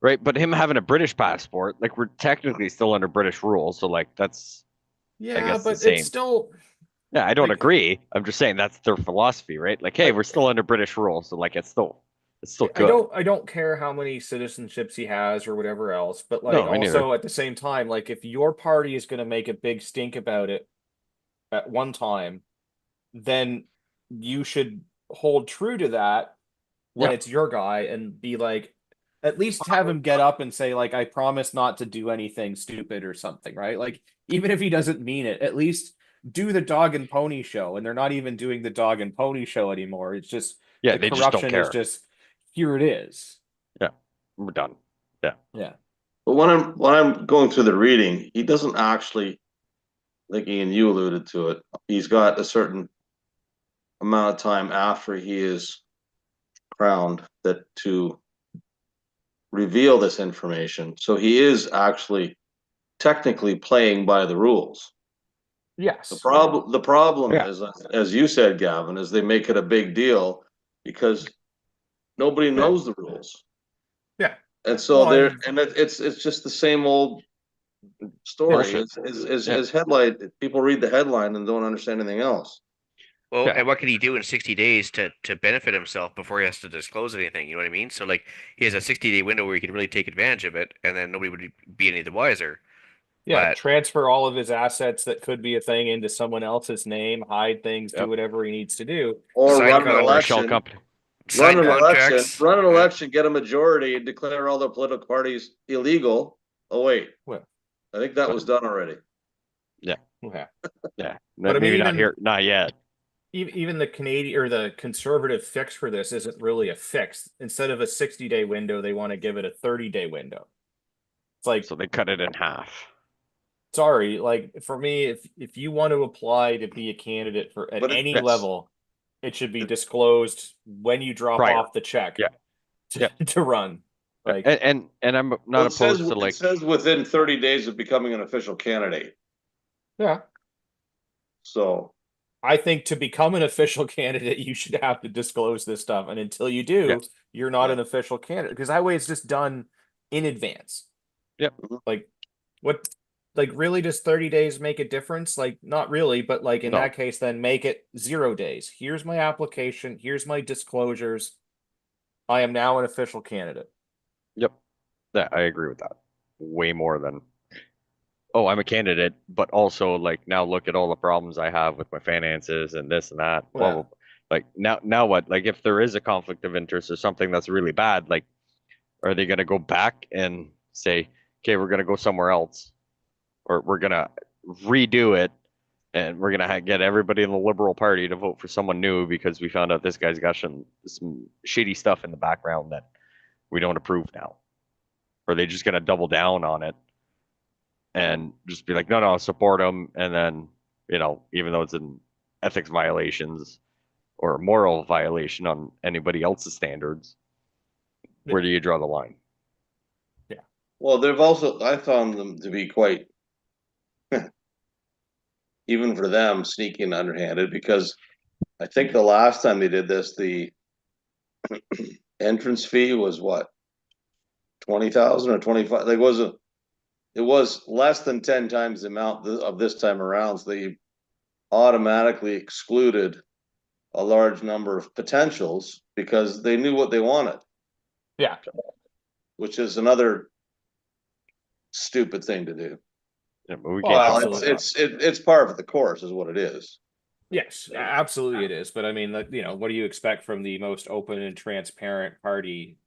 Speaker 1: right? But him having a British passport, like we're technically still under British rule. So like that's
Speaker 2: Yeah,
Speaker 1: guess the
Speaker 2: but
Speaker 1: same.
Speaker 2: it's still
Speaker 1: yeah. I don't
Speaker 2: Like-
Speaker 1: agree. I'm just saying that's their philosophy, right? Like, hey,
Speaker 2: Like-
Speaker 1: we're still under British rule, so like it's still
Speaker 2: I
Speaker 1: good.
Speaker 2: don't care how many citizenships he has or whatever else, but like
Speaker 1: No, me neither.
Speaker 2: also at the same time, like if your party is going to make a big stink about it at one time, then you should hold true to that when
Speaker 1: Yeah.
Speaker 2: it's your guy and be like, at least have him get up and say like, I promise not to do anything stupid or something, right? Like even if he doesn't mean it, at least do the dog and pony show. And they're not even doing the dog and pony show anymore. It's just
Speaker 1: Yeah,
Speaker 2: the
Speaker 1: they just don't
Speaker 2: corruption
Speaker 1: care.
Speaker 2: is just here it is.
Speaker 1: We're done.
Speaker 2: Yeah.
Speaker 3: but when I'm going through the reading, he doesn't actually, like Ian, you alluded to it. He's got a certain amount of time after he is crowned that to reveal this information. So he is actually technically playing by the rules.
Speaker 2: Yes.
Speaker 3: The problem
Speaker 1: Yeah.
Speaker 3: is, as you said, Gavin, is they make it a big deal because nobody knows the rules.
Speaker 2: Yeah.
Speaker 3: And so
Speaker 2: Well,
Speaker 3: it's just the same old story.
Speaker 1: Bullshit.
Speaker 3: Is headline, people read the headline and don't understand anything else.
Speaker 4: Well,
Speaker 1: Yeah.
Speaker 4: and what can he do in 60 days to benefit himself before he has to disclose anything? You know what I mean? So like he has a 60-day window where he can really take advantage of it, and then nobody would be any the wiser.
Speaker 2: Yeah,
Speaker 4: But-
Speaker 2: transfer all of his assets that could be a thing into someone else's name, hide things, do
Speaker 1: Yep.
Speaker 2: whatever he needs to do.
Speaker 3: Or
Speaker 4: Sign
Speaker 3: run an
Speaker 4: contract,
Speaker 1: Or a shell
Speaker 3: election,
Speaker 1: company.
Speaker 4: Sign
Speaker 3: run an election,
Speaker 4: contracts.
Speaker 3: run an election, get a majority and declare all the political parties illegal. Oh, wait.
Speaker 2: Well.
Speaker 3: I think that was done already.
Speaker 2: Okay.
Speaker 1: Yeah,
Speaker 2: But I mean,
Speaker 1: maybe not
Speaker 2: even-
Speaker 1: here, not yet.
Speaker 2: Even the Canadian or the conservative fix for this isn't really a fix. Instead of a 60-day window, they want to give it a 30-day window. It's like,
Speaker 1: So they cut it in half.
Speaker 2: sorry, like for me, if you want to apply to be a candidate for at
Speaker 3: But
Speaker 2: any
Speaker 1: yes.
Speaker 2: level, it should be disclosed when you drop
Speaker 1: Prior.
Speaker 2: off the check.
Speaker 1: Yeah.
Speaker 2: To run. Like
Speaker 1: And I'm not
Speaker 3: Well,
Speaker 1: opposed to
Speaker 3: it
Speaker 1: like
Speaker 3: says within 30 days of becoming an official candidate.
Speaker 2: yeah.
Speaker 3: So
Speaker 2: I think to become an official candidate, you should have to disclose this stuff. And until you do,
Speaker 1: Yeah.
Speaker 2: you're not
Speaker 3: Yeah.
Speaker 2: an official candidate because that way it's just done in advance.
Speaker 1: Yep.
Speaker 2: Like what like really does 30 days make a difference? Like not really, but like in
Speaker 1: No.
Speaker 2: that case, then make it 0 days. Here's my application. Here's my disclosures. I am now an official candidate.
Speaker 1: Yep. Yeah, I agree with that. Way more than, oh, I'm a candidate, but also like now look at all the problems I have with my finances and this and that. Blah,
Speaker 2: Yeah.
Speaker 1: blah, blah. Like now what? Like if there is a conflict of interest or something that's really bad, like are they gonna go back and say, okay, we're gonna go somewhere else, or we're gonna redo it, and we're gonna get everybody in the Liberal Party to vote for someone new because we found out this guy's got some shitty stuff in the background that we don't approve now? Or are they just gonna double down on it and just be like, no, no, support them, and then even though it's an ethics violations or a moral violation on anybody else's standards, where do you draw the line?
Speaker 3: Well, I found them to be quite, even for them, sneaky and underhanded, because I think the last time they did this, the entrance fee was what, 20,000 or 25? Like, it was less than 10 times the amount of this time around. So they automatically excluded a large number of potentials because they knew what they wanted,
Speaker 2: Yeah.
Speaker 3: which is another stupid thing to do.
Speaker 1: Yeah, but we
Speaker 2: Well,
Speaker 1: can't talk
Speaker 2: absolutely.
Speaker 1: about that.
Speaker 3: It's part of the course, is what it is.
Speaker 2: Yes, absolutely it is. But I mean, like, what do you expect from the most open and transparent party?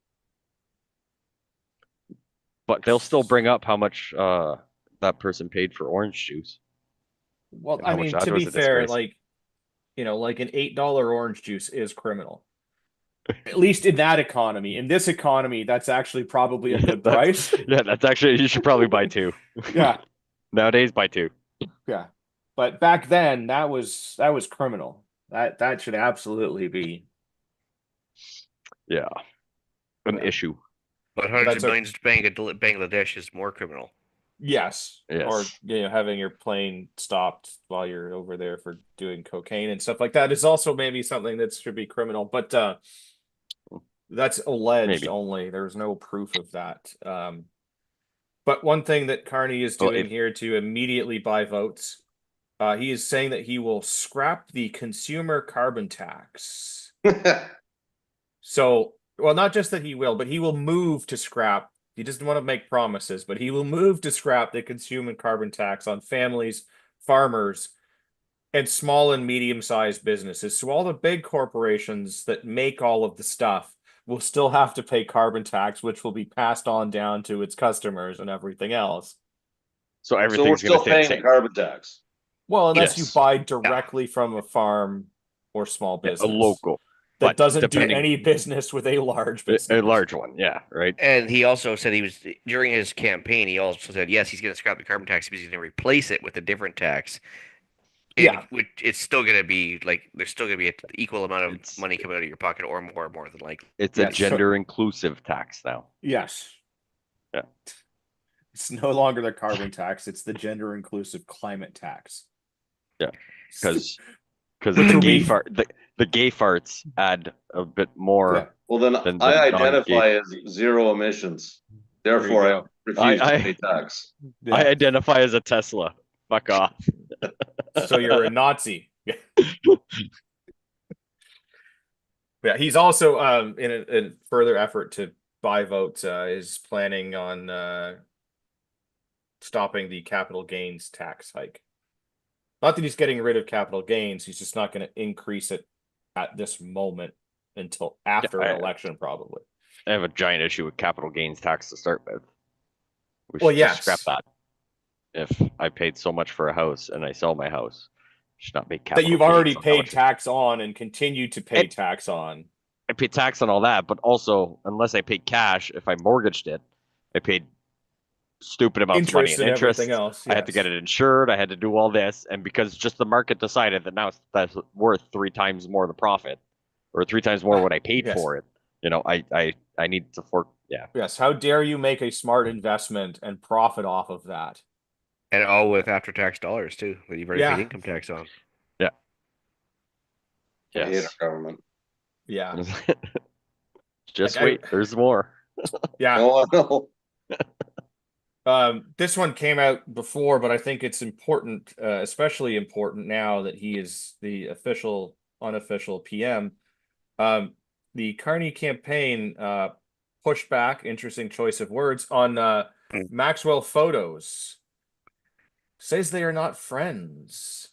Speaker 1: But they'll still bring up how much that person paid for orange juice.
Speaker 2: Well,
Speaker 1: And
Speaker 2: I
Speaker 1: how much
Speaker 2: mean,
Speaker 1: that
Speaker 2: to
Speaker 1: was
Speaker 2: be
Speaker 1: a
Speaker 2: fair,
Speaker 1: disgrace.
Speaker 2: like, like an $8 orange juice is criminal. At least in that economy. In this economy, that's actually probably a good price.
Speaker 1: Yeah, that's actually, you should probably buy two.
Speaker 2: Yeah,
Speaker 1: Nowadays, buy two.
Speaker 2: yeah. But back then, that was criminal. That should absolutely be.
Speaker 1: Yeah, an
Speaker 2: Yeah.
Speaker 1: issue.
Speaker 4: But hundreds
Speaker 2: That's
Speaker 4: of
Speaker 2: a-
Speaker 4: millions to Bangladesh is more criminal.
Speaker 2: Yes.
Speaker 1: Yes.
Speaker 2: Or having your plane stopped while you're over there for doing cocaine and stuff like that is also maybe something that should be criminal. But that's alleged
Speaker 1: Maybe.
Speaker 2: only. There's no proof of that. But one thing that Carney is
Speaker 1: Well,
Speaker 2: doing here to immediately buy votes, he is saying that he will scrap the consumer carbon tax. So, well, not just that he will, but he will move to scrap. He doesn't want to make promises, but he will move to scrap the consumer carbon tax on families, farmers, and small and medium-sized businesses. So all the big corporations that make all of the stuff will still have to pay carbon tax, which will be passed on down to its customers and everything else.
Speaker 1: So
Speaker 3: So we're
Speaker 1: everything's
Speaker 3: still
Speaker 1: gonna stay the
Speaker 3: paying the
Speaker 1: same.
Speaker 3: carbon tax.
Speaker 2: Well, unless you
Speaker 1: Yes.
Speaker 2: buy directly from a farm or small
Speaker 1: Yeah, a
Speaker 2: business
Speaker 1: local,
Speaker 2: that
Speaker 1: but
Speaker 2: doesn't do
Speaker 1: depending-
Speaker 2: any business with a large
Speaker 1: a
Speaker 2: business.
Speaker 1: large one. Yeah, right.
Speaker 4: And he also said during his campaign, he also said, yes, he's going to scrap the carbon tax, but he's going to replace it with a different tax.
Speaker 2: Yeah.
Speaker 4: It's still going to be like, there's still going to be an equal amount of
Speaker 1: It's-
Speaker 4: money coming out of your pocket or more than likely.
Speaker 1: It's
Speaker 2: Yeah,
Speaker 1: a gender inclusive tax now.
Speaker 2: Yes.
Speaker 1: Yeah.
Speaker 2: It's no longer the carbon tax, it's the gender inclusive climate tax.
Speaker 1: Yeah, because
Speaker 2: Which
Speaker 1: the
Speaker 2: will
Speaker 1: gay
Speaker 2: be-
Speaker 1: the gay farts add a bit more.
Speaker 2: Yeah.
Speaker 3: Well, then
Speaker 1: Then
Speaker 3: I
Speaker 1: the
Speaker 3: identify as zero emissions. Therefore, I
Speaker 2: go.
Speaker 3: refuse
Speaker 1: I-
Speaker 3: to pay tax.
Speaker 2: Yeah.
Speaker 1: I identify as a Tesla. Fuck off.
Speaker 2: So you're a Nazi. Yeah. Yeah, he's also in a further effort to buy votes, is planning on stopping the capital gains tax hike. Not that he's getting rid of capital gains, he's just not going to increase it at this moment until after an election, probably.
Speaker 1: I have a giant issue with capital gains tax to start with. We
Speaker 2: Well,
Speaker 1: should just
Speaker 2: yes.
Speaker 1: scrap that. If I paid so much for a house and I sell my house, I should not pay capital
Speaker 2: That you've
Speaker 1: gains
Speaker 2: already
Speaker 1: on how
Speaker 2: paid
Speaker 1: much-
Speaker 2: tax on and continue to pay
Speaker 1: And-
Speaker 2: tax on.
Speaker 1: I paid tax on all that, but also unless I paid cash, if I mortgaged it, I paid stupid amounts of money
Speaker 2: Interest
Speaker 1: in
Speaker 2: and
Speaker 1: interest.
Speaker 2: everything else.
Speaker 1: I had to
Speaker 2: yes.
Speaker 1: get it insured. I had to do all this, and because just the market decided that now that's worth 3 times more the profit, or 3 times more what I paid
Speaker 2: Yes.
Speaker 1: for it. I need to fork. Yeah,
Speaker 2: Yes, how dare you make a smart investment and profit off of that?
Speaker 4: And all with after tax dollars too, that you've already
Speaker 2: Yeah.
Speaker 4: paid income tax on.
Speaker 3: I hate
Speaker 1: yes.
Speaker 3: our government.
Speaker 2: Yeah.
Speaker 1: Just
Speaker 2: Like,
Speaker 1: wait. There's more.
Speaker 2: Yeah.
Speaker 3: No, I know.
Speaker 2: This one came out before, but I think it's important, especially important now that he is the unofficial PM. The Carney campaign pushed back, interesting choice of words, on Maxwell Photos. Says they are not friends.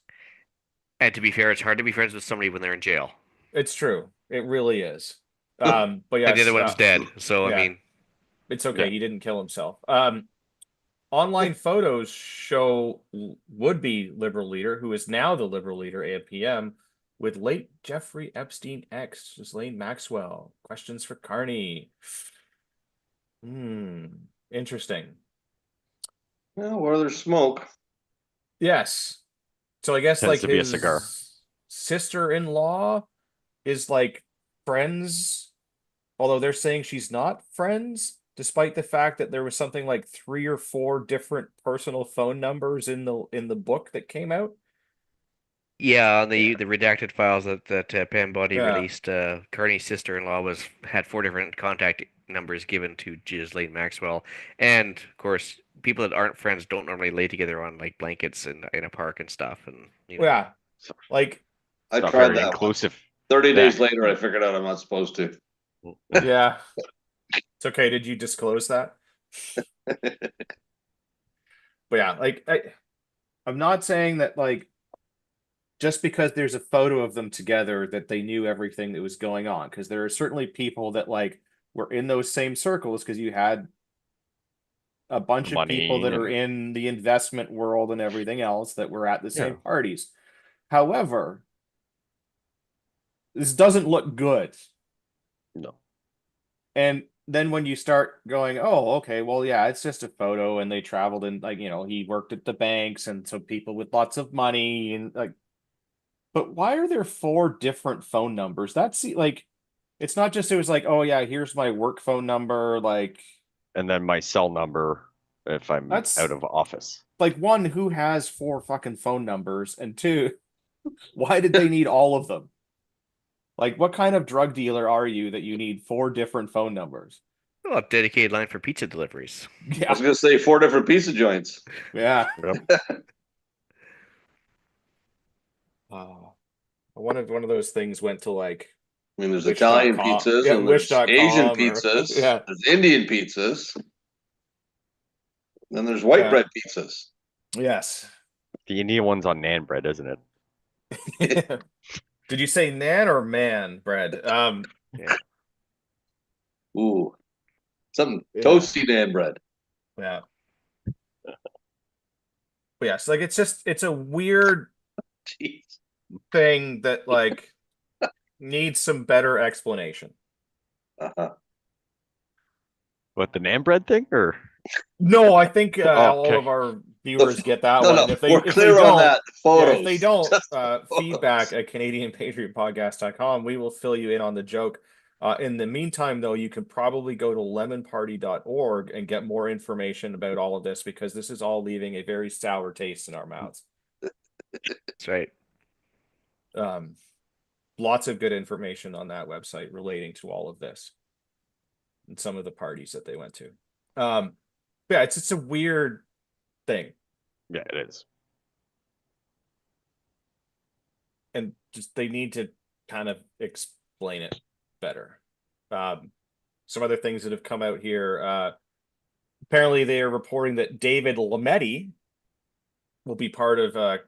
Speaker 4: And to be fair, it's hard to be friends with somebody when they're in jail.
Speaker 2: It's true. It really is. But
Speaker 4: And the
Speaker 2: yes,
Speaker 4: other one's dead. So, I
Speaker 2: yeah.
Speaker 4: mean,
Speaker 2: it's okay.
Speaker 1: Yeah.
Speaker 2: He didn't kill himself. Online photos show would-be Liberal leader, who is now the Liberal leader, APM, with late Jeffrey Epstein ex, Ghislaine Maxwell. Questions for Carney. Interesting.
Speaker 3: Well, where there's smoke.
Speaker 2: Yes. So I guess
Speaker 1: Tends
Speaker 2: like
Speaker 1: to be a
Speaker 2: his
Speaker 1: cigar.
Speaker 2: sister-in-law is like friends, although they're saying she's not friends, despite the fact that there was something like 3 or 4 different personal phone numbers in the book that came out.
Speaker 4: yeah, on the redacted files that Pam Boddy
Speaker 2: Yeah.
Speaker 4: released, Carney's sister-in-law had 4 different contact numbers given to Ghislaine Maxwell, and of course, people that aren't friends don't normally lay together on like blankets in a park and stuff, and you know.
Speaker 2: Yeah.
Speaker 1: So,
Speaker 2: Like,
Speaker 3: I
Speaker 1: it's not
Speaker 3: tried
Speaker 1: very
Speaker 3: that once.
Speaker 1: inclusive.
Speaker 3: 30
Speaker 1: Yeah.
Speaker 3: days later, I figured out I'm not supposed to.
Speaker 2: yeah. It's okay. Did you disclose that? But yeah, like I'm not saying that like just because there's a photo of them together that they knew everything that was going on, because there are certainly people that like were in those same circles, because you had a bunch of people that
Speaker 1: Money
Speaker 2: are in the investment world and everything else that were at the same
Speaker 1: Yeah.
Speaker 2: parties. However, this doesn't look good.
Speaker 1: No.
Speaker 2: And then when you start going, oh, okay, well, yeah, it's just a photo, and they traveled, and like, he worked at the banks, and so people with lots of money, and like, but why are there 4 different phone numbers? That's like, it's not just, it was like, oh yeah, here's my work phone number, like,
Speaker 1: And then my cell number if I'm
Speaker 2: That's-
Speaker 1: out of office.
Speaker 2: like, one, who has 4 fucking phone numbers, and 2, why did they need all of them? Like, what kind of drug dealer are you that you need 4 different phone numbers?
Speaker 4: Well, a dedicated line for pizza deliveries.
Speaker 3: I
Speaker 2: Yeah,
Speaker 3: was gonna say 4 different pizza joints.
Speaker 2: yeah.
Speaker 1: Yep.
Speaker 2: One of those things went to like
Speaker 3: I mean, there's
Speaker 2: Wish.com.
Speaker 3: Italian pizzas,
Speaker 2: Yeah,
Speaker 3: and there's
Speaker 2: Wish.com
Speaker 3: Asian
Speaker 2: or-
Speaker 3: pizzas,
Speaker 2: yeah.
Speaker 3: there's Indian pizzas, then there's white
Speaker 2: Yeah.
Speaker 3: bread pizzas.
Speaker 2: Yes.
Speaker 1: The Indian one's on Nan bread, isn't it?
Speaker 2: Did you say nan or man bread?
Speaker 3: Ooh, something
Speaker 2: Yeah.
Speaker 3: toasty naan bread.
Speaker 2: Yeah. But yeah, so like it's a weird
Speaker 3: Jeez.
Speaker 2: thing that like needs some better explanation.
Speaker 3: Uh-huh.
Speaker 1: What, the Nan bread thing or
Speaker 2: No, I think all
Speaker 1: Okay.
Speaker 2: of our viewers get that
Speaker 3: No,
Speaker 2: one.
Speaker 3: no,
Speaker 2: And if they
Speaker 3: we're
Speaker 2: if they
Speaker 3: clear on
Speaker 2: don't,
Speaker 3: that.
Speaker 2: yeah,
Speaker 3: Photos.
Speaker 2: if they don't,
Speaker 3: Just photos.
Speaker 2: feedback at CanadianPatriotPodcast.com. We will fill you in on the joke. In the meantime, though, you can probably go to lemonparty.org and get more information about all of this, because this is all leaving a very sour taste in our mouths.
Speaker 4: That's right.
Speaker 2: Lots of good information on that website relating to all of this and some of the parties that they went to. Yeah, it's a weird thing,
Speaker 1: yeah, it is.
Speaker 2: and just they need to kind of explain it better. Some other things that have come out here. Apparently, they are reporting that David Lametti will be part of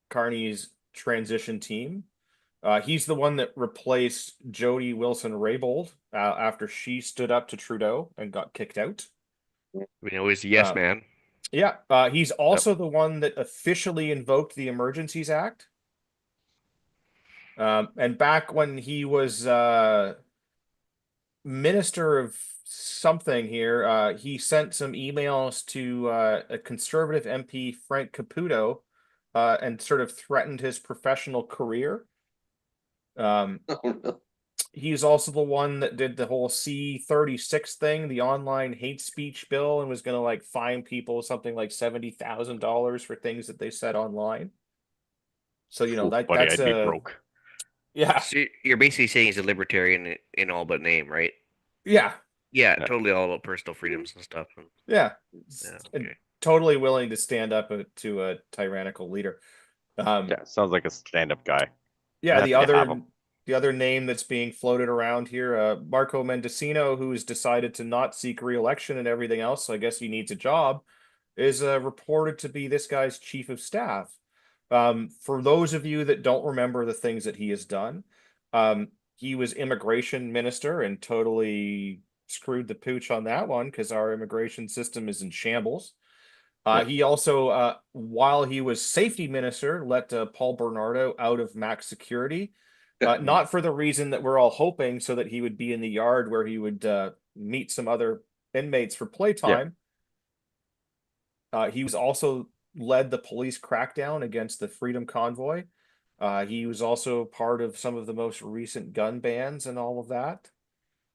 Speaker 2: Carney's transition team. He's the one that replaced Jody Wilson-Raybould after she stood up to Trudeau and got kicked out.
Speaker 4: We know he's a yes man.
Speaker 2: Yeah, he's also the one that officially invoked the Emergencies Act. And back when he was minister of something here, he sent some emails to a conservative MP, Frank Caputo, and sort of threatened his professional career.
Speaker 3: Oh, no.
Speaker 2: He's also the one that did the whole C-36 thing, the online hate speech bill, and was going to like fine people something like $70,000 for things that they said online. So,
Speaker 1: Ooh, buddy,
Speaker 2: that's
Speaker 1: I'd be broke.
Speaker 2: Yeah.
Speaker 4: So you're basically saying he's a libertarian in all but name, right?
Speaker 2: Yeah.
Speaker 4: Yeah,
Speaker 1: Yeah.
Speaker 4: totally all about personal freedoms and stuff.
Speaker 2: Yeah,
Speaker 4: Yeah,
Speaker 2: and
Speaker 4: okay.
Speaker 2: totally willing to stand up to a tyrannical leader.
Speaker 1: Yeah, sounds like a stand-up guy.
Speaker 2: Yeah,
Speaker 1: Happy to have him.
Speaker 2: the other name that's being floated around here, Marco Mendocino, who's decided to not seek re-election and everything else, so I guess he needs a job, is reported to be this guy's chief of staff. For those of you that don't remember the things that he has done, he was immigration minister and totally screwed the pooch on that one because our immigration system is in shambles. He also, while he was safety minister, let Paul Bernardo out of max security, not for the reason that we're all hoping, so that he would be in the yard where he would meet some other inmates for playtime. He was also led the police crackdown against the Freedom Convoy. He was also part of some of the most recent gun bans and all of that.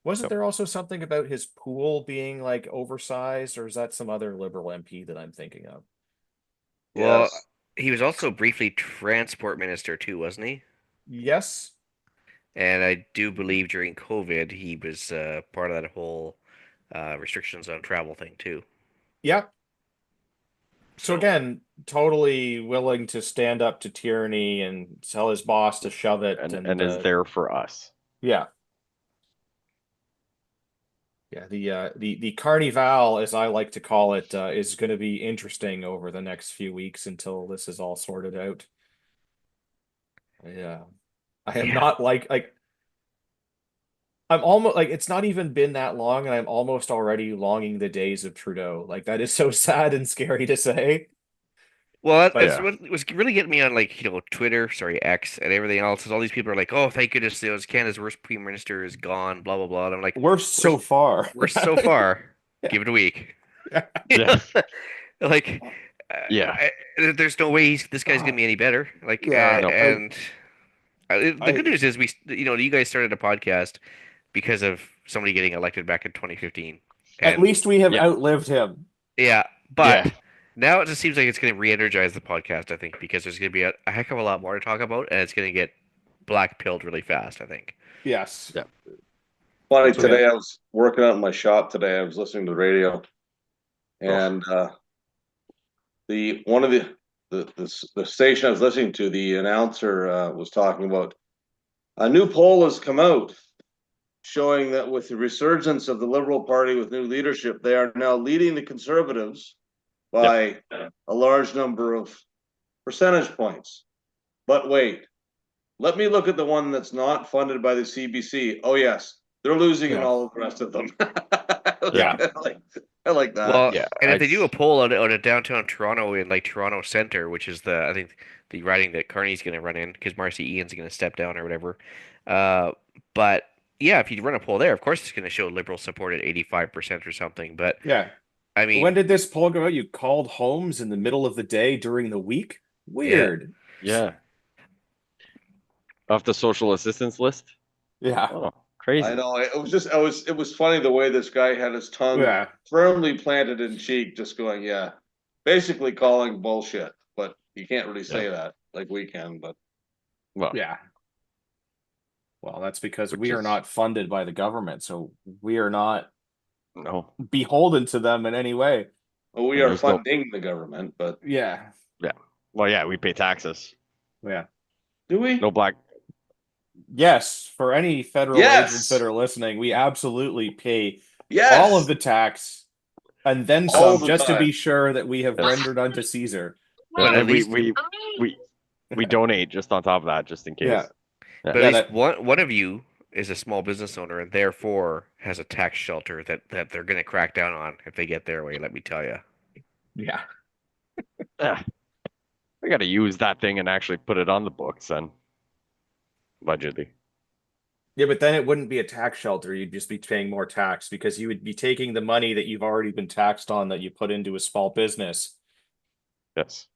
Speaker 2: Wasn't
Speaker 1: Yep.
Speaker 2: there also something about his pool being like oversized, or is that some other Liberal MP that I'm thinking of?
Speaker 4: Well,
Speaker 3: Yes.
Speaker 4: he was also briefly transport minister too, wasn't he?
Speaker 2: Yes.
Speaker 4: And I do believe during COVID he was part of that whole restrictions on travel thing too.
Speaker 2: Yeah. So again, totally willing to stand up to tyranny and tell his boss to shove it,
Speaker 1: and is there for us.
Speaker 2: yeah. Yeah, the Carnival, as I like to call it, is going to be interesting over the next few weeks until this is all sorted out. Yeah, I am
Speaker 4: Yeah.
Speaker 2: not like I'm almost like it's not even been that long, and I'm almost already longing the days of Trudeau. Like that is so sad and scary to say.
Speaker 4: Well,
Speaker 2: But
Speaker 4: that's what was really getting me on Twitter, sorry, X, and everything else. Is all these people are like, "Oh, thank goodness, Canada's worst prime minister is gone." Blah blah blah. And I'm like,
Speaker 2: we're so far.
Speaker 4: "We're so far.
Speaker 2: Yeah.
Speaker 4: Give it a week."
Speaker 1: Yeah.
Speaker 4: Like,
Speaker 1: Yeah.
Speaker 4: there's no way this guy's gonna be any better. Like,
Speaker 2: Yeah,
Speaker 1: No.
Speaker 4: and the good
Speaker 2: I-
Speaker 4: news is you guys started a podcast because of somebody getting elected back in 2015.
Speaker 2: at
Speaker 4: And
Speaker 2: least we have
Speaker 1: Yeah.
Speaker 2: outlived him.
Speaker 4: yeah, but
Speaker 1: Yeah.
Speaker 4: now it just seems like it's going to re-energize the podcast, I think, because there's going to be a heck of a lot more to talk about, and it's going to get black-pilled really fast, I think.
Speaker 2: Yes.
Speaker 1: Yeah.
Speaker 3: Funny,
Speaker 2: So, yeah.
Speaker 3: today I was working out in my shop today. I was listening to the radio, and one of the station I was listening to, the announcer was talking about a new poll has come out showing that with the resurgence of the Liberal Party with new leadership, they are now leading the Conservatives by a large number of percentage points. But wait, let me look at the one that's not funded by the CBC. Oh yes, they're losing in
Speaker 2: Yeah.
Speaker 3: all of the rest of them.
Speaker 2: Yeah.
Speaker 3: I like that.
Speaker 4: Well,
Speaker 1: yeah,
Speaker 4: and if they do a poll out of downtown Toronto in Toronto Centre, which is I think the riding that Carney's going to run in because Marcy Ian's going to step down or whatever. But yeah, if you run a poll there, of course it's going to show Liberal support at 85% or something. But
Speaker 2: Yeah.
Speaker 4: I mean,
Speaker 2: When did this poll go out? You called Holmes in the middle of the day during the week? Weird.
Speaker 1: yeah. Off the social assistance list.
Speaker 2: Yeah.
Speaker 1: Oh, crazy.
Speaker 3: I know. It was funny the way this guy had his tongue
Speaker 2: Yeah.
Speaker 3: firmly planted in cheek, just going, yeah, basically calling bullshit. But you can't really say that like we can. But
Speaker 1: Well,
Speaker 2: Yeah. Well, that's because
Speaker 1: Which
Speaker 2: we are
Speaker 1: is-
Speaker 2: not funded by the government, so we are not
Speaker 1: no.
Speaker 2: beholden to them in any way.
Speaker 3: we are
Speaker 1: There's no-
Speaker 3: funding the government. But
Speaker 2: Yeah.
Speaker 1: Well, yeah, we pay taxes.
Speaker 2: Yeah.
Speaker 3: do we?
Speaker 1: No black.
Speaker 2: Yes, for any federal
Speaker 3: Yes!
Speaker 2: agents that are listening, we absolutely pay
Speaker 3: Yes.
Speaker 2: all of the tax and then
Speaker 3: All
Speaker 2: some,
Speaker 3: the
Speaker 2: just to
Speaker 3: time.
Speaker 2: be sure that we have
Speaker 1: Yes.
Speaker 2: rendered unto Caesar.
Speaker 4: But at
Speaker 1: and
Speaker 4: least-
Speaker 1: we donate just on top of that, just in case.
Speaker 2: Yeah.
Speaker 4: but
Speaker 2: Yeah,
Speaker 4: at least
Speaker 2: that-
Speaker 4: one of you is a small business owner and therefore has a tax shelter that they're going to crack down on if they get their way. Let me tell you.
Speaker 2: Yeah.
Speaker 1: Ah, I got to use that thing and actually put it on the books then. Allegedly.
Speaker 2: Yeah, but then it wouldn't be a tax shelter. You'd just be paying more tax because you would be taking the money that you've already been taxed on that you put into a small business
Speaker 1: Yes.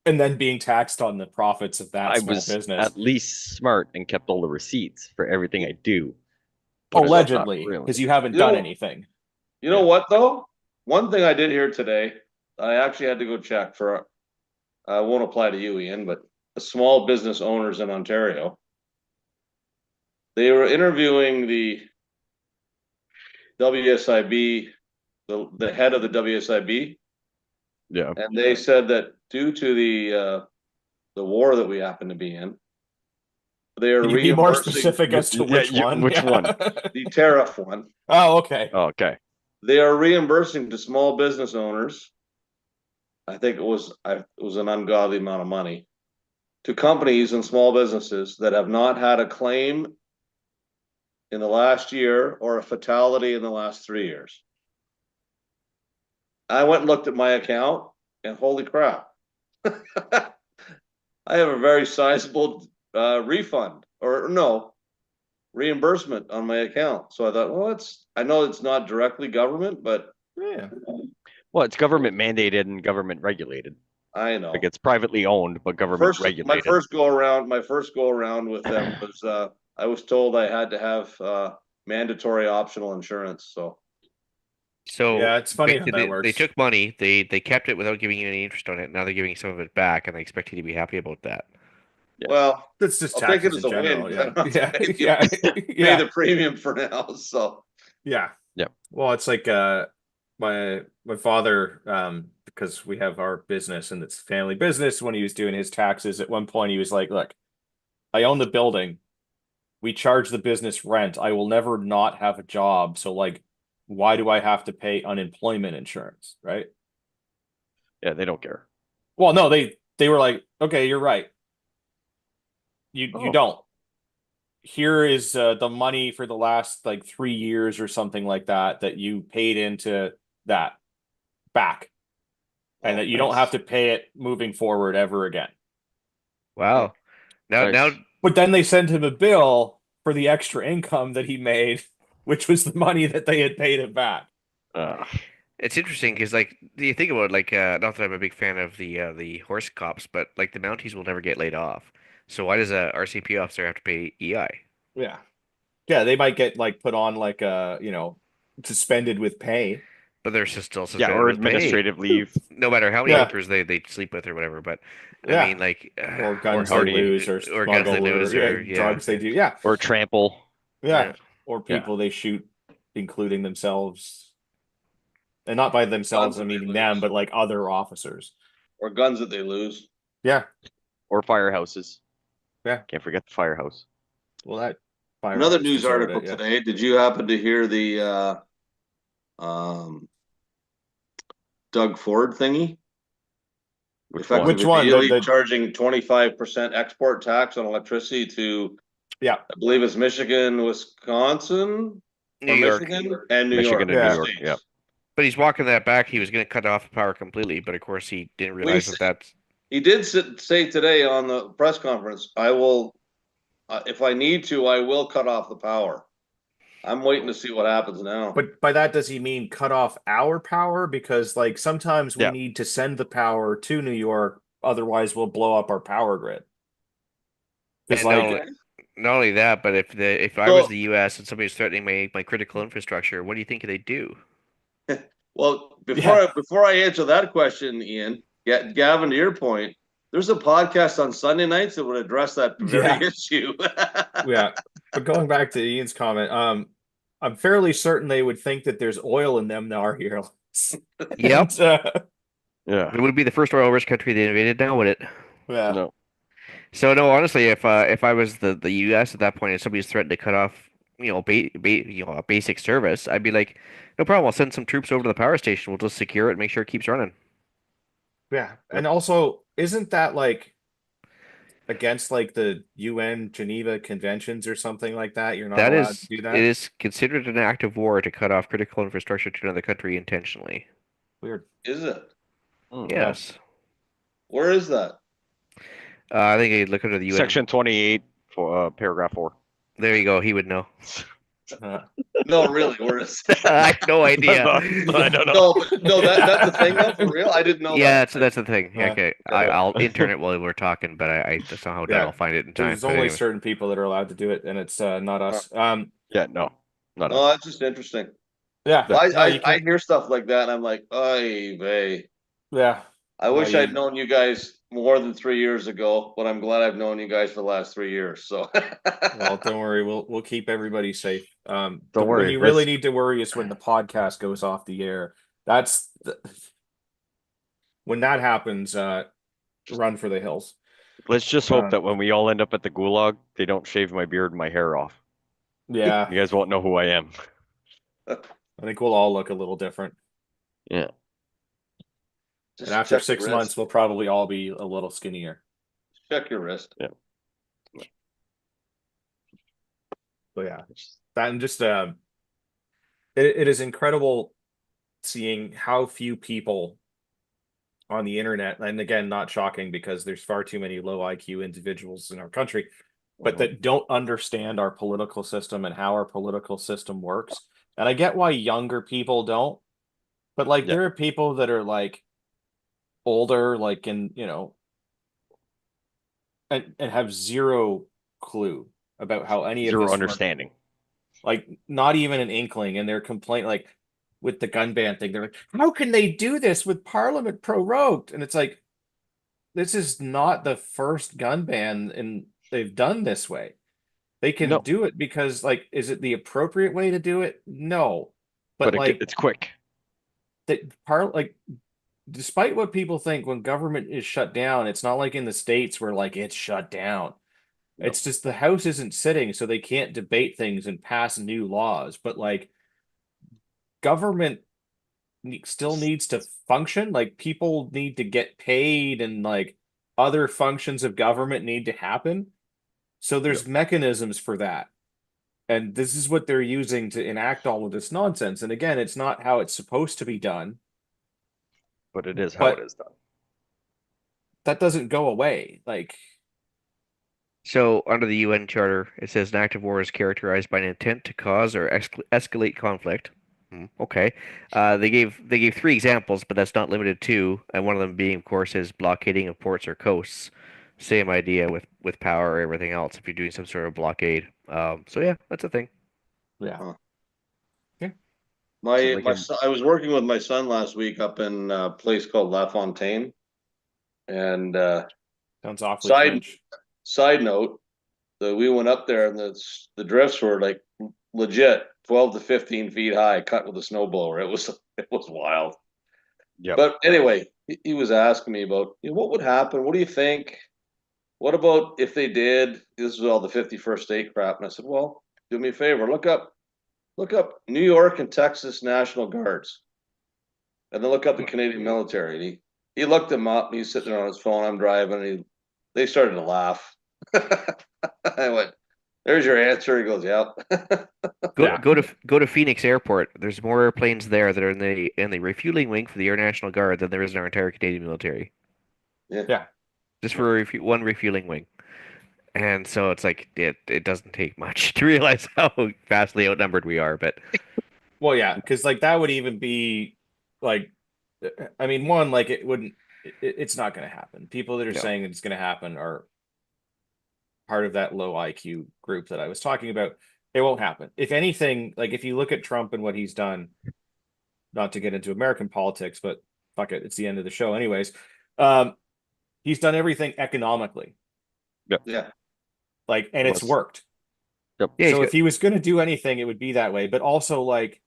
Speaker 2: and then being taxed on the profits of that
Speaker 1: I
Speaker 2: small
Speaker 1: was
Speaker 2: business.
Speaker 1: at least smart and kept all the receipts for everything I do. But it's not
Speaker 2: Allegedly,
Speaker 1: really.
Speaker 2: because you haven't
Speaker 3: You
Speaker 2: done
Speaker 3: know-
Speaker 2: anything.
Speaker 3: You know what though? One thing I did hear today, I actually had to go check for. I won't apply to you, Ian, but the small business owners in Ontario. They were interviewing WSIB, the head of the WSIB,
Speaker 1: Yeah.
Speaker 3: and they said that due to the war that we happen to be in, they are
Speaker 2: Can you be more
Speaker 3: reimbursing
Speaker 2: specific as to which one?
Speaker 1: which one?
Speaker 3: the tariff one.
Speaker 2: Oh, okay.
Speaker 1: Okay.
Speaker 3: They are reimbursing to small business owners. I think it was an ungodly amount of money to companies and small businesses that have not had a claim in the last year or a fatality in the last 3 years. I went and looked at my account, and holy crap. I have a very sizable refund, or no, reimbursement on my account. So I thought, well, I know it's not directly government, but
Speaker 2: Yeah.
Speaker 1: Well, it's government mandated and government regulated.
Speaker 3: I know.
Speaker 1: Like it's privately owned, but government
Speaker 3: My
Speaker 1: regulated.
Speaker 3: first go around with them was I was told I had to have mandatory optional insurance. So
Speaker 4: So
Speaker 2: Yeah, it's funny how
Speaker 4: basically
Speaker 2: that
Speaker 4: they
Speaker 2: works.
Speaker 4: took money, they kept it without giving you any interest on it. Now they're giving some of it back, and they expect you to be happy about that.
Speaker 1: Yeah.
Speaker 3: well,
Speaker 2: That's just
Speaker 3: I'll take it
Speaker 2: taxes
Speaker 3: as
Speaker 2: in
Speaker 3: a
Speaker 2: general.
Speaker 3: win.
Speaker 2: Yeah.
Speaker 3: I don't have to
Speaker 2: Yeah.
Speaker 3: pay the-
Speaker 2: Yeah.
Speaker 3: pay
Speaker 2: Yeah.
Speaker 3: the premium for now. So
Speaker 2: Yeah.
Speaker 1: Yep.
Speaker 2: Well, it's like my father because we have our business and it's family business. When he was doing his taxes, at one point he was like, "Look, I own the building. We charge the business rent. I will never not have a job. So like, why do I have to pay unemployment insurance?" Right?
Speaker 1: Yeah, they don't care.
Speaker 2: Well, no, they were like, "Okay, you're right. You
Speaker 1: Oh.
Speaker 2: don't. Here is the money for the last like 3 years or something like that you paid into that back, and that you don't have to pay it moving forward ever again."
Speaker 4: Wow. Now
Speaker 1: Nice.
Speaker 2: But then they sent him a bill for the extra income that he made, which was the money that they had paid him back.
Speaker 4: it's interesting because like you think about it, like not that I'm a big fan of the horse cops, but like the Mounties will never get laid off. So why does a RCP officer have to pay EI?
Speaker 2: Yeah. Yeah, they might get like put on like suspended with pay.
Speaker 4: But they're still
Speaker 1: Yeah,
Speaker 4: suspended
Speaker 1: or
Speaker 4: with pay,
Speaker 1: administrative leave.
Speaker 4: no matter how many
Speaker 2: Yeah.
Speaker 4: hookers they sleep with or whatever. But
Speaker 2: Yeah.
Speaker 4: I mean, like
Speaker 2: Or guns they
Speaker 1: hardy-
Speaker 2: lose or
Speaker 4: or guns they
Speaker 2: smuggle
Speaker 4: lose
Speaker 2: or
Speaker 4: or
Speaker 2: drugs they do. Yeah.
Speaker 1: Or trample.
Speaker 2: Yeah.
Speaker 4: Yeah.
Speaker 2: Or
Speaker 1: Yeah.
Speaker 2: people they shoot, including themselves. And not by themselves,
Speaker 3: Guns
Speaker 2: I
Speaker 3: that they
Speaker 2: mean them,
Speaker 3: lose.
Speaker 2: but like other officers.
Speaker 3: or guns that they lose.
Speaker 2: Yeah.
Speaker 1: Or firehouses.
Speaker 2: Yeah.
Speaker 1: Can't forget the firehouse.
Speaker 2: Well, that
Speaker 3: Another
Speaker 2: firearms
Speaker 3: news
Speaker 2: deserved
Speaker 3: article
Speaker 2: it, yeah.
Speaker 3: today. Did you happen to hear the Doug Ford thingy?
Speaker 1: Which one?
Speaker 2: Which one?
Speaker 3: Immediately
Speaker 2: The-
Speaker 3: charging 25% export tax on electricity to,
Speaker 2: Yeah.
Speaker 3: I believe it's Michigan, Wisconsin,
Speaker 4: New
Speaker 3: or
Speaker 4: York.
Speaker 3: Michigan and New
Speaker 1: Michigan
Speaker 3: York.
Speaker 1: and
Speaker 2: New
Speaker 3: the
Speaker 1: York,
Speaker 3: states.
Speaker 1: yeah.
Speaker 4: But he's walking that back. He was going to cut off power completely, but of course he didn't realize
Speaker 3: said-
Speaker 4: that that's
Speaker 3: He did say today on the press conference, I will, if I need to, I will cut off the power. I'm waiting to see what happens now.
Speaker 2: But by that, does he mean cut off our power? Because like sometimes we
Speaker 1: Yeah.
Speaker 2: need to send the power to New York, otherwise we'll blow up our power grid. Because
Speaker 4: And
Speaker 2: like,
Speaker 4: not only that, but if I was the U.S. and somebody was threatening my critical infrastructure, what do you think they do?
Speaker 3: Well, before I answer that question, Ian, Gavin, to your point, there's a podcast on Sunday nights that would address that very
Speaker 2: Yeah.
Speaker 3: issue.
Speaker 2: yeah. But going back to Ian's comment, I'm fairly certain they would think that there's oil in them Nar Heroes.
Speaker 4: Yep.
Speaker 2: And,
Speaker 1: Yeah.
Speaker 4: It would be the first oil-rich country they invaded now, would it?
Speaker 2: yeah.
Speaker 1: No.
Speaker 4: So no, honestly, if I was the U.S. at that point and somebody's threatened to cut off, a basic service, I'd be like, no problem. I'll send some troops over to the power station. We'll just secure it and make sure it keeps running.
Speaker 2: Yeah. And also, isn't that like against like the UN Geneva Conventions or something like that? You're not
Speaker 4: That
Speaker 2: allowed
Speaker 4: is,
Speaker 2: to do
Speaker 4: it
Speaker 2: that?
Speaker 4: is considered an act of war to cut off critical infrastructure to another country intentionally.
Speaker 2: Weird.
Speaker 3: Is it?
Speaker 1: Mm.
Speaker 4: Yes.
Speaker 3: Where is that?
Speaker 4: I think you look under the UN.
Speaker 1: Section 28 for paragraph 4.
Speaker 4: There you go. He would know.
Speaker 3: No, really, where is it?
Speaker 4: I have no idea.
Speaker 1: I don't know.
Speaker 3: No, but no, that's the thing though, for real. I didn't know
Speaker 4: Yeah,
Speaker 3: that.
Speaker 4: that's the thing.
Speaker 2: Yeah.
Speaker 4: Okay, I'll intern it while we're talking, but I somehow doubt
Speaker 2: Yeah.
Speaker 4: I'll find it in time.
Speaker 2: There's
Speaker 4: But
Speaker 2: only
Speaker 4: anyway.
Speaker 2: certain people that are allowed to do it, and it's not us.
Speaker 1: Yeah, no. Not
Speaker 3: No, that's just interesting.
Speaker 2: Yeah. No, you
Speaker 3: I
Speaker 2: can't-
Speaker 3: hear stuff like that and I'm like, oy vey.
Speaker 2: Yeah.
Speaker 3: I
Speaker 2: No,
Speaker 3: wish I'd
Speaker 2: you-
Speaker 3: known you guys more than 3 years ago, but I'm glad I've known you guys for the last 3 years. So
Speaker 2: Well, don't worry, we'll keep everybody safe.
Speaker 1: Don't
Speaker 2: When
Speaker 1: worry,
Speaker 2: you really
Speaker 1: let's
Speaker 2: need to worry is when the podcast goes off the air. When that happens, run for the hills.
Speaker 1: let's just hope
Speaker 2: Uh,
Speaker 1: that when we all end up at the gulag, they don't shave my beard and my hair off.
Speaker 2: yeah,
Speaker 1: You guys won't know who I am.
Speaker 2: I think we'll all look a little different.
Speaker 1: Yeah.
Speaker 3: just
Speaker 2: And after
Speaker 3: check your
Speaker 2: 6
Speaker 3: wrist.
Speaker 2: months, we'll probably all be a little skinnier.
Speaker 3: Check your wrist.
Speaker 2: But yeah, that and just it is incredible seeing how few people on the internet, and again, not shocking because there's far too many low IQ individuals in our country, but that don't understand our political system and how our political system works. And I get why younger people don't, but like
Speaker 1: Yeah.
Speaker 2: there are people that are like older, like in, and have zero clue about how any of
Speaker 1: Zero
Speaker 2: this works.
Speaker 1: understanding.
Speaker 2: Like not even an inkling, and their complaint, like with the gun ban thing, they're like, how can they do this with Parliament prorogued? And it's like, this is not the first gun ban and they've done this way. They can
Speaker 1: No.
Speaker 2: do it because, like, is it the appropriate way to do it? No. But like
Speaker 1: it's quick.
Speaker 2: despite what people think, when government is shut down, it's not like in the States where like it's shut down.
Speaker 1: No.
Speaker 2: It's just the House isn't sitting, so they can't debate things and pass new laws. But like government still needs to function. Like people need to get paid, and like other functions of government need to happen. So there's mechanisms for that. And this is what they're using to enact all of this nonsense. And again, it's not how it's supposed to be done.
Speaker 1: But it is how
Speaker 2: But
Speaker 1: it is done.
Speaker 2: that doesn't go away. Like,
Speaker 4: So, under the UN Charter, it says an act of war is characterized by an intent to cause or escalate conflict. Okay. They gave three examples, but that's not limited to, and one of them being, of course, is blockading of ports or coasts. Same idea with power or everything else. If you're doing some sort of blockade, so yeah, that's a thing.
Speaker 2: yeah.
Speaker 3: My
Speaker 1: So they
Speaker 3: my
Speaker 1: can-
Speaker 3: son, I was working with my son last week up in a place called La Fontaine, and
Speaker 2: Sounds awfully
Speaker 3: Side-
Speaker 2: French.
Speaker 3: side note, we went up there and the drifts were like legit 12 to 15 feet high, cut with a snowblower. It was wild.
Speaker 1: Yeah.
Speaker 3: But anyway, he was asking me about, what would happen. What do you think? What about if they did? This is all the 51st state crap, and I said, well, do me a favor, look up New York and Texas National Guards, and then look up the Canadian military. And he looked them up. And he's sitting there on his phone. I'm driving, and they started to laugh. I went, "There's your answer." He goes, "Yep."
Speaker 4: Go to Phoenix Airport. There's more airplanes there that are in the refueling wing for the Air National Guard than there is in our entire Canadian military.
Speaker 2: Yeah.
Speaker 4: Just for one refueling wing. And so it's like it doesn't take much to realize how vastly outnumbered we are, but
Speaker 2: Well, yeah, because like that would even be like, I mean, one, like it wouldn't, it's not going to happen. People that are
Speaker 4: No.
Speaker 2: saying it's going to happen are part of that low IQ group that I was talking about. It won't happen. If anything, like if you look at Trump and what he's done, not to get into American politics, but fuck it, it's the end of the show anyways. He's done everything economically,
Speaker 3: Yeah.
Speaker 2: like, and it's
Speaker 1: Yes.
Speaker 2: worked.
Speaker 1: Yep.
Speaker 4: yeah,
Speaker 2: So if he was going to do anything, it would be that way. But also, like,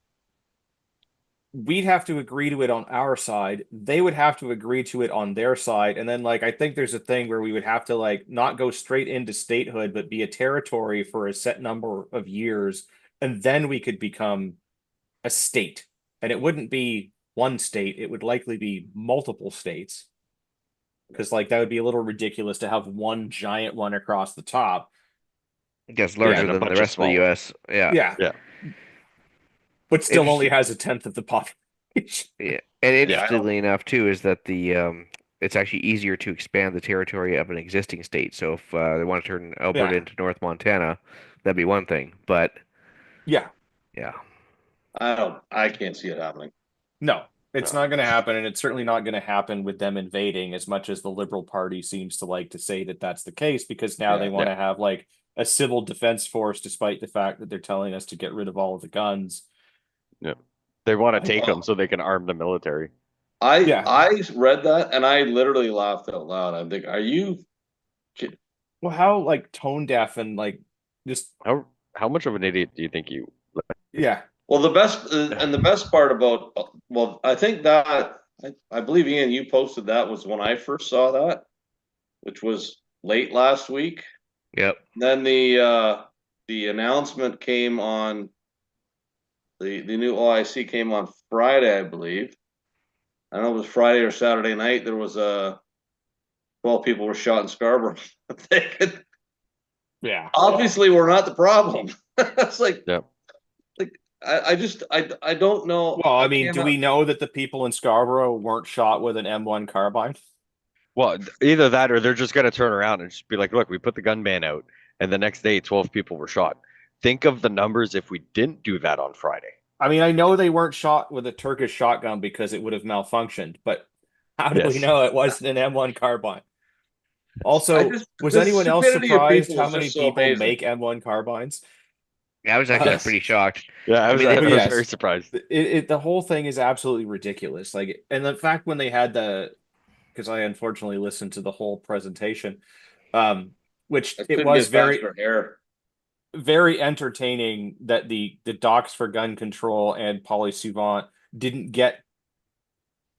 Speaker 2: we'd have to agree to it on our side. They would have to agree to it on their side. And then, like, I think there's a thing where we would have to, like, not go straight into statehood, but be a territory for a set number of years. And then we could become a state. And it wouldn't be one state, it would likely be multiple states. Because, like, that would be a little ridiculous to have one giant one across the top.
Speaker 4: I guess larger
Speaker 1: and a
Speaker 4: than the
Speaker 1: bunch of
Speaker 4: rest of the
Speaker 1: smaller.
Speaker 4: US. Yeah.
Speaker 2: Yeah. But still only
Speaker 4: Interesting.
Speaker 2: has a tenth of the population.
Speaker 4: Yeah. And
Speaker 3: Yeah, I
Speaker 4: interestingly enough too is that the it's actually easier to expand the territory of an existing state. So if they want to turn Alberta
Speaker 2: Yeah.
Speaker 4: into North Montana, that'd be one thing. But
Speaker 2: Yeah.
Speaker 4: yeah.
Speaker 3: I can't see it happening.
Speaker 2: No, it's
Speaker 1: No.
Speaker 2: not going to happen, and it's certainly not going to happen with them invading, as much as the Liberal Party seems to like to say that that's the case, because now they
Speaker 3: Yeah.
Speaker 2: want to have like a civil defense force, despite the fact that they're telling us to get rid of all of the guns.
Speaker 1: They want to take
Speaker 3: Well-
Speaker 1: them so they can arm the military.
Speaker 2: Yeah.
Speaker 3: I read that and I literally laughed out loud. I'm thinking, are you kidding?
Speaker 2: Well, how like tone deaf and like just
Speaker 1: How much of an idiot do you think you?
Speaker 2: yeah.
Speaker 3: Well, the best part about, well, I think that, I believe Ian, you posted that was when I first saw that, which was late last week.
Speaker 4: Yep.
Speaker 3: Then the announcement came on, the new OIC came on Friday, I believe. I don't know if it was Friday or Saturday night. There was 12 people were shot in Scarborough.
Speaker 2: Yeah.
Speaker 3: Obviously, we're not the problem. It's like,
Speaker 1: Yeah.
Speaker 3: I just I don't know.
Speaker 2: Well, I
Speaker 3: I
Speaker 2: mean, do
Speaker 3: cannot-
Speaker 2: we know that the people in Scarborough weren't shot with an M1 carbine?
Speaker 1: Well, either that or they're just gonna turn around and just be like, "Look, we put the gun ban out, and the next day, 12 people were shot." Think of the numbers if we didn't do that on Friday.
Speaker 2: I mean, I know they weren't shot with a Turkish shotgun because it would have malfunctioned, but how do we
Speaker 1: Yes.
Speaker 2: know it wasn't an M1 carbine?
Speaker 3: I
Speaker 2: Also,
Speaker 3: just-
Speaker 2: was
Speaker 3: the
Speaker 2: anyone else
Speaker 3: stupidity of
Speaker 2: surprised
Speaker 3: people
Speaker 2: how
Speaker 3: is
Speaker 2: many
Speaker 3: just so
Speaker 2: people
Speaker 3: amazing.
Speaker 2: make M1 carbines?
Speaker 4: Yeah, I was actually
Speaker 1: Yes.
Speaker 4: pretty shocked.
Speaker 1: Yeah, I was,
Speaker 4: mean,
Speaker 1: I was
Speaker 2: yes.
Speaker 1: very surprised.
Speaker 2: The whole thing is absolutely ridiculous. Like, and the fact when they had because I unfortunately listened to the whole presentation, which
Speaker 3: I
Speaker 2: it
Speaker 3: couldn't
Speaker 2: was
Speaker 3: get
Speaker 2: very,
Speaker 3: faster hair.
Speaker 2: very entertaining that the docs for gun control and Polly Souvent didn't get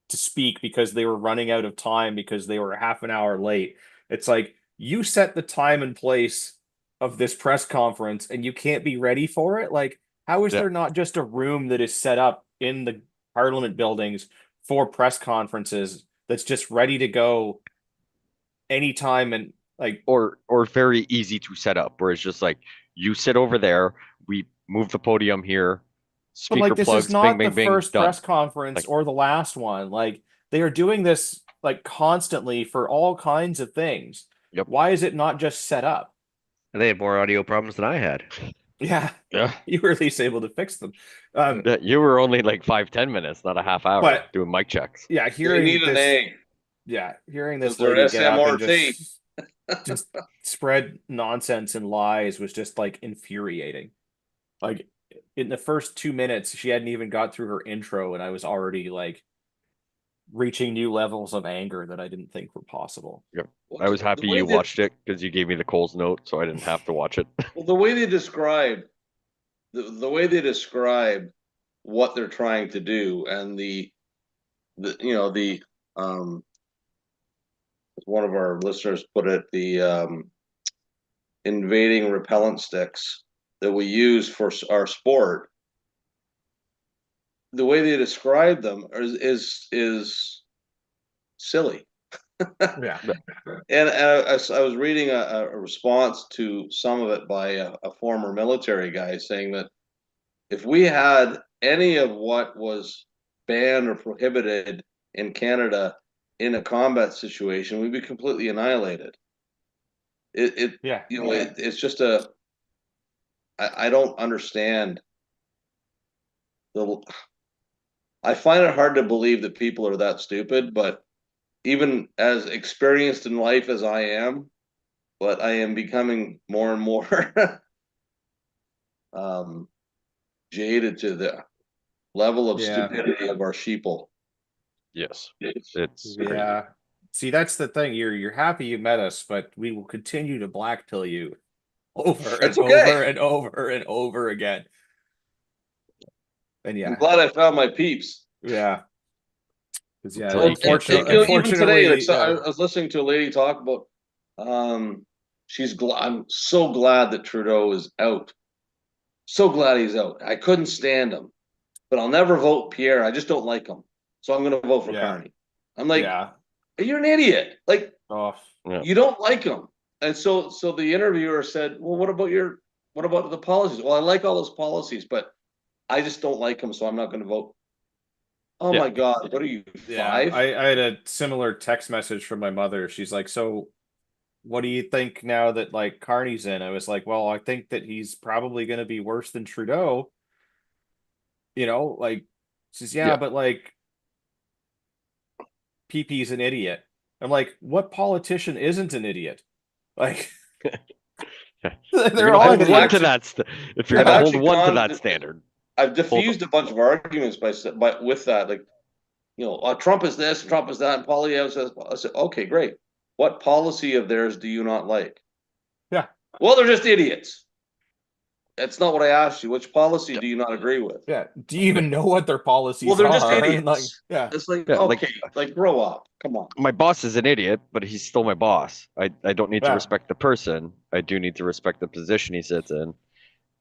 Speaker 2: to speak because they were running out of time because they were half an hour late. It's like you set the time and place of this press conference and you can't be ready for it. Like, how is
Speaker 1: Yeah.
Speaker 2: there not just a room that is set up in the Parliament buildings for press conferences that's just ready to go anytime and like
Speaker 1: Or very easy to set up, where it's just like you sit over there, we move the podium here,
Speaker 2: but
Speaker 1: speaker
Speaker 2: like this
Speaker 1: plugs,
Speaker 2: is
Speaker 1: bing,
Speaker 2: not
Speaker 1: bing,
Speaker 2: the
Speaker 1: bing,
Speaker 2: first
Speaker 1: done.
Speaker 2: press conference
Speaker 1: Like-
Speaker 2: or the last one. Like they are doing this like constantly for all kinds of things.
Speaker 1: Yep.
Speaker 2: Why is it not just set up?
Speaker 4: They had more audio problems than I had.
Speaker 2: Yeah,
Speaker 1: Yeah.
Speaker 2: you were at least able to fix them.
Speaker 1: Yeah, you were only like 5-10 minutes, not a half hour,
Speaker 2: But-
Speaker 1: doing mic checks.
Speaker 2: Yeah,
Speaker 3: They
Speaker 2: hearing
Speaker 3: need an
Speaker 2: this.
Speaker 3: A.
Speaker 2: Yeah, hearing this
Speaker 3: They're
Speaker 2: lady get up and
Speaker 3: SMRT.
Speaker 2: just spread nonsense and lies was just like infuriating. Like in the first 2 minutes, she hadn't even got through her intro, and I was already like reaching new levels of anger that I didn't think were possible.
Speaker 1: I was happy you watched it because you gave me the Coles note, so I didn't have to watch it.
Speaker 3: Well, the way they describe the way they describe what they're trying to do and the one of our listeners put it, the invading repellent sticks that we use for our sport. The way they describe them is silly.
Speaker 2: Yeah.
Speaker 3: And I was reading a response to some of it by a former military guy saying that if we had any of what was banned or prohibited in Canada in a combat situation, we'd be completely annihilated.
Speaker 2: Yeah.
Speaker 3: It's just I don't understand I find it hard to believe that people are that stupid, but even as experienced in life as I am, but I am becoming more and more jaded to the level of
Speaker 2: Yeah.
Speaker 3: stupidity of our sheeple.
Speaker 1: Yes, it's crazy.
Speaker 2: Yeah. See, that's the thing. You're happy you met us, but we will continue to black pill you over and
Speaker 3: That's okay.
Speaker 2: over and over and over again. And
Speaker 3: I'm
Speaker 2: yeah,
Speaker 3: glad I found my peeps.
Speaker 2: yeah. Because yeah,
Speaker 1: Well,
Speaker 3: Even today, like, so I
Speaker 2: unfortunately,
Speaker 3: was listening to a lady talk about. I'm so glad that Trudeau is out. So glad he's out. I couldn't stand him, but I'll never vote Pierre. I just don't like him, so I'm going to vote for
Speaker 2: Yeah.
Speaker 3: Carney. I'm like,
Speaker 2: yeah.
Speaker 3: you're an idiot. Like
Speaker 2: Oh,
Speaker 1: Yeah.
Speaker 3: you don't like him, and so the interviewer said, well, what about the policies? Well, I like all those policies, but I just don't like him, so I'm not going to vote. Oh
Speaker 1: Yeah.
Speaker 3: my God, what are you,
Speaker 2: yeah.
Speaker 3: 5?
Speaker 2: I had a similar text message from my mother. She's like, so what do you think now that like Carney's in? I was like, well, I think that he's probably going to be worse than Trudeau. Like, she says,
Speaker 1: Yeah.
Speaker 2: but like, PP's an idiot. I'm like, what politician isn't an idiot? Like,
Speaker 1: You're
Speaker 2: they're
Speaker 1: gonna
Speaker 2: all
Speaker 1: hold
Speaker 3: I've
Speaker 1: one
Speaker 2: idiots.
Speaker 1: to that. If you're
Speaker 3: I've
Speaker 1: gonna hold
Speaker 3: actually
Speaker 1: one to
Speaker 3: gone
Speaker 1: that
Speaker 3: to-
Speaker 1: standard,
Speaker 3: I've diffused a bunch of arguments by with that. Like, Trump is this, Trump is that, and Polyev says, I said, okay, great. What policy of theirs do you not like?
Speaker 2: Yeah.
Speaker 3: Well, they're just idiots. That's not what I asked you. Which policy do you not agree with?
Speaker 2: Yeah. Do you even know what their policies
Speaker 3: Well, they're just
Speaker 2: are?
Speaker 3: idiots.
Speaker 2: Like, yeah.
Speaker 3: It's like,
Speaker 1: Yeah, like-
Speaker 3: okay, like grow up. Come on.
Speaker 1: My boss is an idiot, but he's still my boss. I don't need to
Speaker 2: Yeah.
Speaker 1: respect the person. I do need to respect the position he sits in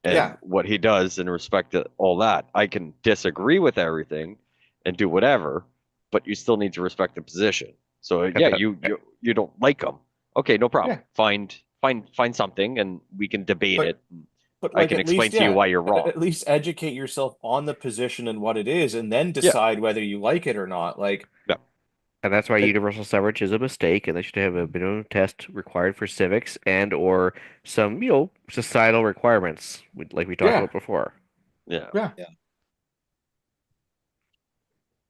Speaker 1: and
Speaker 2: Yeah.
Speaker 1: what he does and respect all that. I can disagree with everything and do whatever, but you still need to respect the position. So yeah,
Speaker 4: that-
Speaker 1: you don't like him. Okay, no problem.
Speaker 2: Yeah.
Speaker 1: Find something and we can debate
Speaker 2: But-
Speaker 1: it.
Speaker 2: But
Speaker 1: I
Speaker 2: like,
Speaker 1: can
Speaker 2: at
Speaker 1: explain
Speaker 2: least,
Speaker 1: to you
Speaker 2: yeah,
Speaker 1: why you're wrong.
Speaker 2: at least educate yourself on the position and what it is, and then decide whether you like it or not. Like,
Speaker 4: And that's why
Speaker 2: It-
Speaker 4: universal suffrage is a mistake, and they should have a minimum test required for civics and or some, societal requirements, like we talked
Speaker 2: Yeah.
Speaker 4: about before.
Speaker 1: Yeah.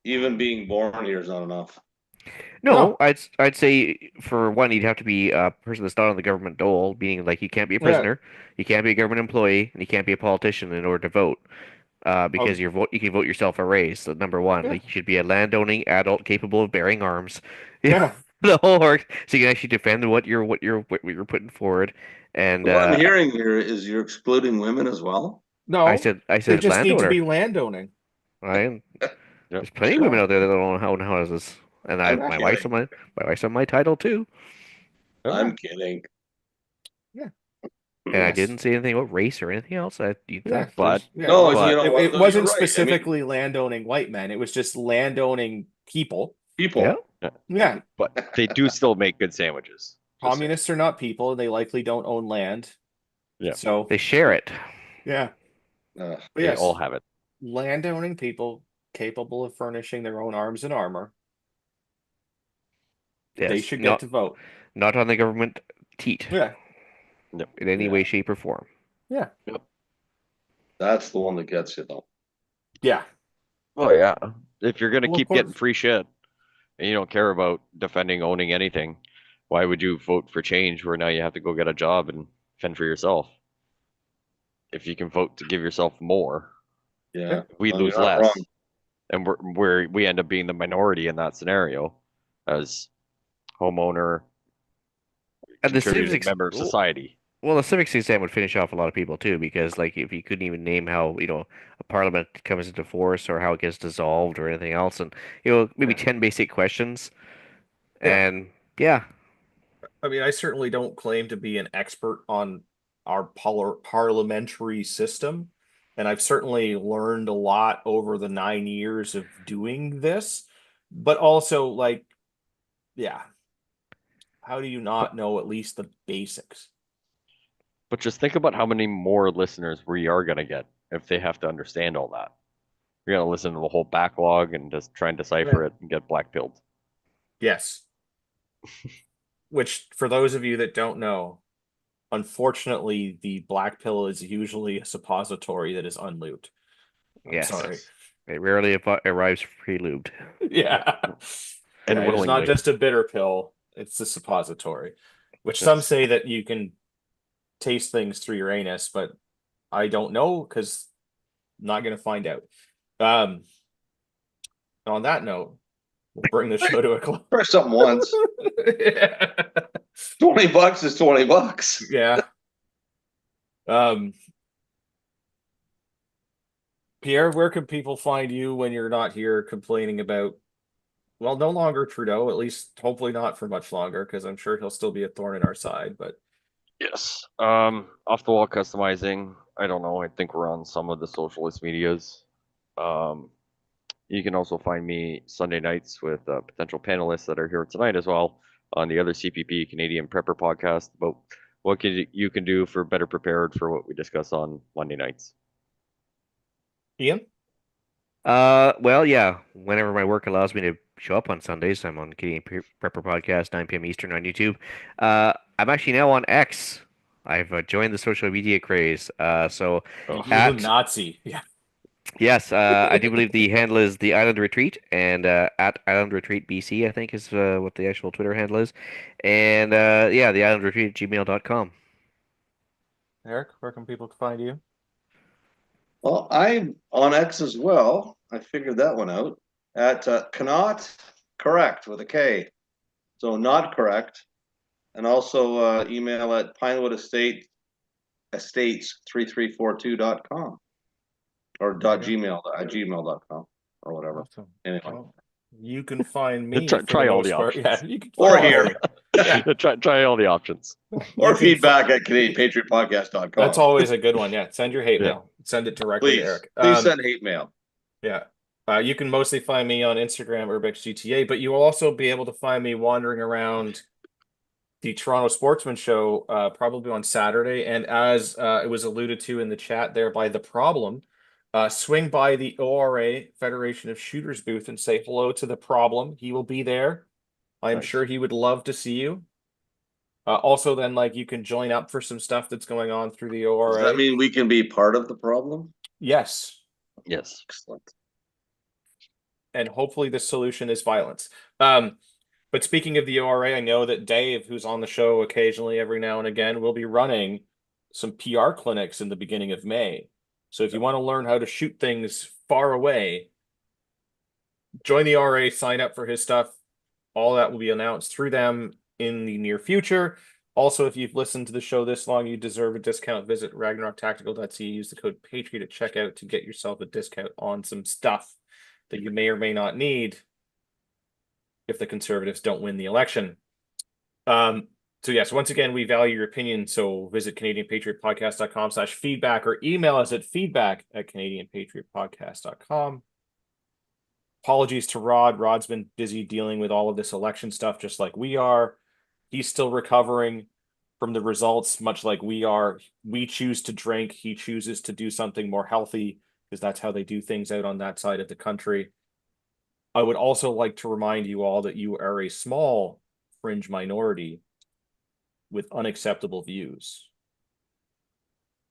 Speaker 3: Even being born here is not enough.
Speaker 4: No,
Speaker 2: No.
Speaker 4: I'd say for one, you'd have to be a person that's not on the government dole, meaning like you can't be a
Speaker 2: Yeah.
Speaker 4: prisoner, you can't be a government employee, and you can't be a politician in order to vote. Because you can vote yourself a raise. So number one,
Speaker 2: Yeah.
Speaker 4: like you should be a landowning adult capable of bearing arms.
Speaker 2: yeah.
Speaker 4: The whole work, so you can actually defend what you're putting forward. And
Speaker 3: What I'm hearing here is you're excluding women as well.
Speaker 2: No,
Speaker 4: I said
Speaker 2: they just need to
Speaker 4: landowner.
Speaker 2: be landowning.
Speaker 4: There's plenty of women out there that don't own houses, and
Speaker 3: I'm
Speaker 4: my
Speaker 3: kidding.
Speaker 4: wife's on my title too.
Speaker 3: I'm kidding.
Speaker 4: And I
Speaker 3: Yes.
Speaker 4: didn't say anything about race or anything else.
Speaker 2: Yeah,
Speaker 1: But-
Speaker 2: yeah,
Speaker 3: No,
Speaker 2: it wasn't,
Speaker 3: you know
Speaker 2: it,
Speaker 3: what,
Speaker 2: it
Speaker 3: though,
Speaker 2: wasn't
Speaker 3: you're right. I mean-
Speaker 2: specifically landowning white men. It was just landowning people.
Speaker 3: People.
Speaker 4: Yeah.
Speaker 2: Yeah,
Speaker 1: But they do still make good sandwiches. Just saying.
Speaker 2: communists are not people, and they likely don't own land.
Speaker 1: Yeah.
Speaker 2: So
Speaker 4: They share it.
Speaker 2: yeah,
Speaker 3: Uh,
Speaker 2: but
Speaker 1: They
Speaker 2: yes,
Speaker 1: all have it.
Speaker 2: landowning people capable of furnishing their own arms and armor. They
Speaker 4: Yes,
Speaker 2: should
Speaker 4: not
Speaker 2: get to vote.
Speaker 4: not on the government teat
Speaker 2: Yeah,
Speaker 4: in any
Speaker 3: Yeah.
Speaker 4: way, shape, or form.
Speaker 3: that's the one that gets you though.
Speaker 2: yeah,
Speaker 1: Oh yeah. If you're gonna
Speaker 2: Well, of
Speaker 1: keep getting
Speaker 2: course.
Speaker 1: free shit and you don't care about defending, owning anything, why would you vote for change where now you have to go get a job and fend for yourself? If you can vote to give yourself more,
Speaker 3: Yeah.
Speaker 1: we
Speaker 3: No,
Speaker 1: lose
Speaker 3: you're not
Speaker 1: less.
Speaker 3: wrong.
Speaker 1: And we end up being the minority in that scenario as homeowner
Speaker 4: And the
Speaker 1: contributing
Speaker 4: civics
Speaker 1: member of society.
Speaker 4: Well, the civics exam would finish off a lot of people too, because like if you couldn't even name how, a parliament comes into force or how it gets dissolved or anything else, and maybe 10 basic questions.
Speaker 2: Yeah.
Speaker 4: And yeah,
Speaker 2: I mean, I certainly don't claim to be an expert on our parliamentary system, and I've certainly learned a lot over the 9 years of doing this. But also, like, yeah, how do you not know at least the basics?
Speaker 1: But just think about how many more listeners we are gonna get if they have to understand all that. You're gonna listen to the whole backlog and just try and decipher it and get black-pilled.
Speaker 2: Yes. Which, for those of you that don't know, unfortunately, the black pill is usually a suppository that is unlubed. I'm
Speaker 4: Yes.
Speaker 2: sorry.
Speaker 4: it rarely arrives pre-lubed.
Speaker 2: Yeah.
Speaker 1: And
Speaker 2: Yeah, it's not
Speaker 1: willingly.
Speaker 2: just a bitter pill, it's a suppository. Which some
Speaker 1: Yes.
Speaker 2: say that you can taste things through your anus, but I don't know because I'm not gonna find out. On that note, we'll bring the show to a close.
Speaker 3: Try something once. $20 is $20.
Speaker 2: Yeah. Pierre, where can people find you when you're not here complaining about, well, no longer Trudeau, at least hopefully not for much longer, because I'm sure he'll still be a thorn in our side, but
Speaker 1: Yes. Off the wall customizing. I don't know. I think we're on some of the socialist medias. You can also find me Sunday nights with potential panelists that are here tonight as well on the other CPP Canadian Prepper podcast about what you can do for better prepared for what we discuss on Monday nights.
Speaker 2: Ian?
Speaker 4: Well, yeah, whenever my work allows me to show up on Sundays, I'm on Canadian Prepper Podcast, 9 p.m. Eastern on YouTube. I'm actually now on X. I've joined the social media craze. So
Speaker 2: You're
Speaker 4: at-
Speaker 2: a Nazi. Yeah.
Speaker 4: yes, I do believe the handle is the Island Retreat, and at Island Retreat BC, I think is what the actual Twitter handle is. And yeah, the Island Retreat at gmail.com.
Speaker 2: Eric, where can people find you?
Speaker 3: Well, I'm on X as well. I figured that one out. at cannot correct with a K. So not correct. And also email at pinewoodestates334.com or gmail.com or whatever.
Speaker 2: Awesome.
Speaker 3: Anyway.
Speaker 2: Well, you can find me
Speaker 1: Try-
Speaker 2: for
Speaker 1: try
Speaker 2: the
Speaker 1: all
Speaker 2: most
Speaker 1: the
Speaker 2: part.
Speaker 1: options.
Speaker 2: Yeah, you can
Speaker 3: Or
Speaker 2: find
Speaker 3: here.
Speaker 2: me. Yeah.
Speaker 1: Try all the options.
Speaker 3: Or
Speaker 2: You can
Speaker 3: feedback at CanadianPatriotPodcast.com.
Speaker 2: That's always a good one. Yeah, send your hate
Speaker 1: Yeah.
Speaker 2: mail. Send it directly to
Speaker 3: Please,
Speaker 2: Eric.
Speaker 3: please send hate mail.
Speaker 2: Yeah. You can mostly find me on Instagram, UrbexGTA, but you will also be able to find me wandering around the Toronto Sportsman Show, probably on Saturday. And as it was alluded to in the chat there by The Problem, swing by the ORA Federation of Shooters booth and say hello to The Problem. He will be there. I'm
Speaker 1: Nice.
Speaker 2: sure he would love to see you. Also, then, like, you can join up for some stuff that's going on through the ORA.
Speaker 3: Does that mean we can be part of the problem?
Speaker 2: Yes.
Speaker 1: Yes.
Speaker 3: Excellent.
Speaker 2: And hopefully the solution is violence. But speaking of the ORA, I know that Dave, who's on the show occasionally every now and again, will be running some PR clinics in the beginning of May. So if you want to learn how to shoot things far away, join the ORA, sign up for his stuff. All that will be announced through them in the near future. Also, if you've listened to the show this long, you deserve a discount. Visit RagnarokTactical.ca. Use the code Patriot at checkout to get yourself a discount on some stuff that you may or may not need if the Conservatives don't win the election. So yes, once again, we value your opinion. So visit CanadianPatriotPodcast.com/feedback or email us at feedback@CanadianPatriotPodcast.com. Apologies to Rod. Rod's been busy dealing with all of this election stuff, just like we are. He's still recovering from the results, much like we are. We choose to drink. He chooses to do something more healthy because that's how they do things out on that side of the country. I would also like to remind you all that you are a small fringe minority with unacceptable views.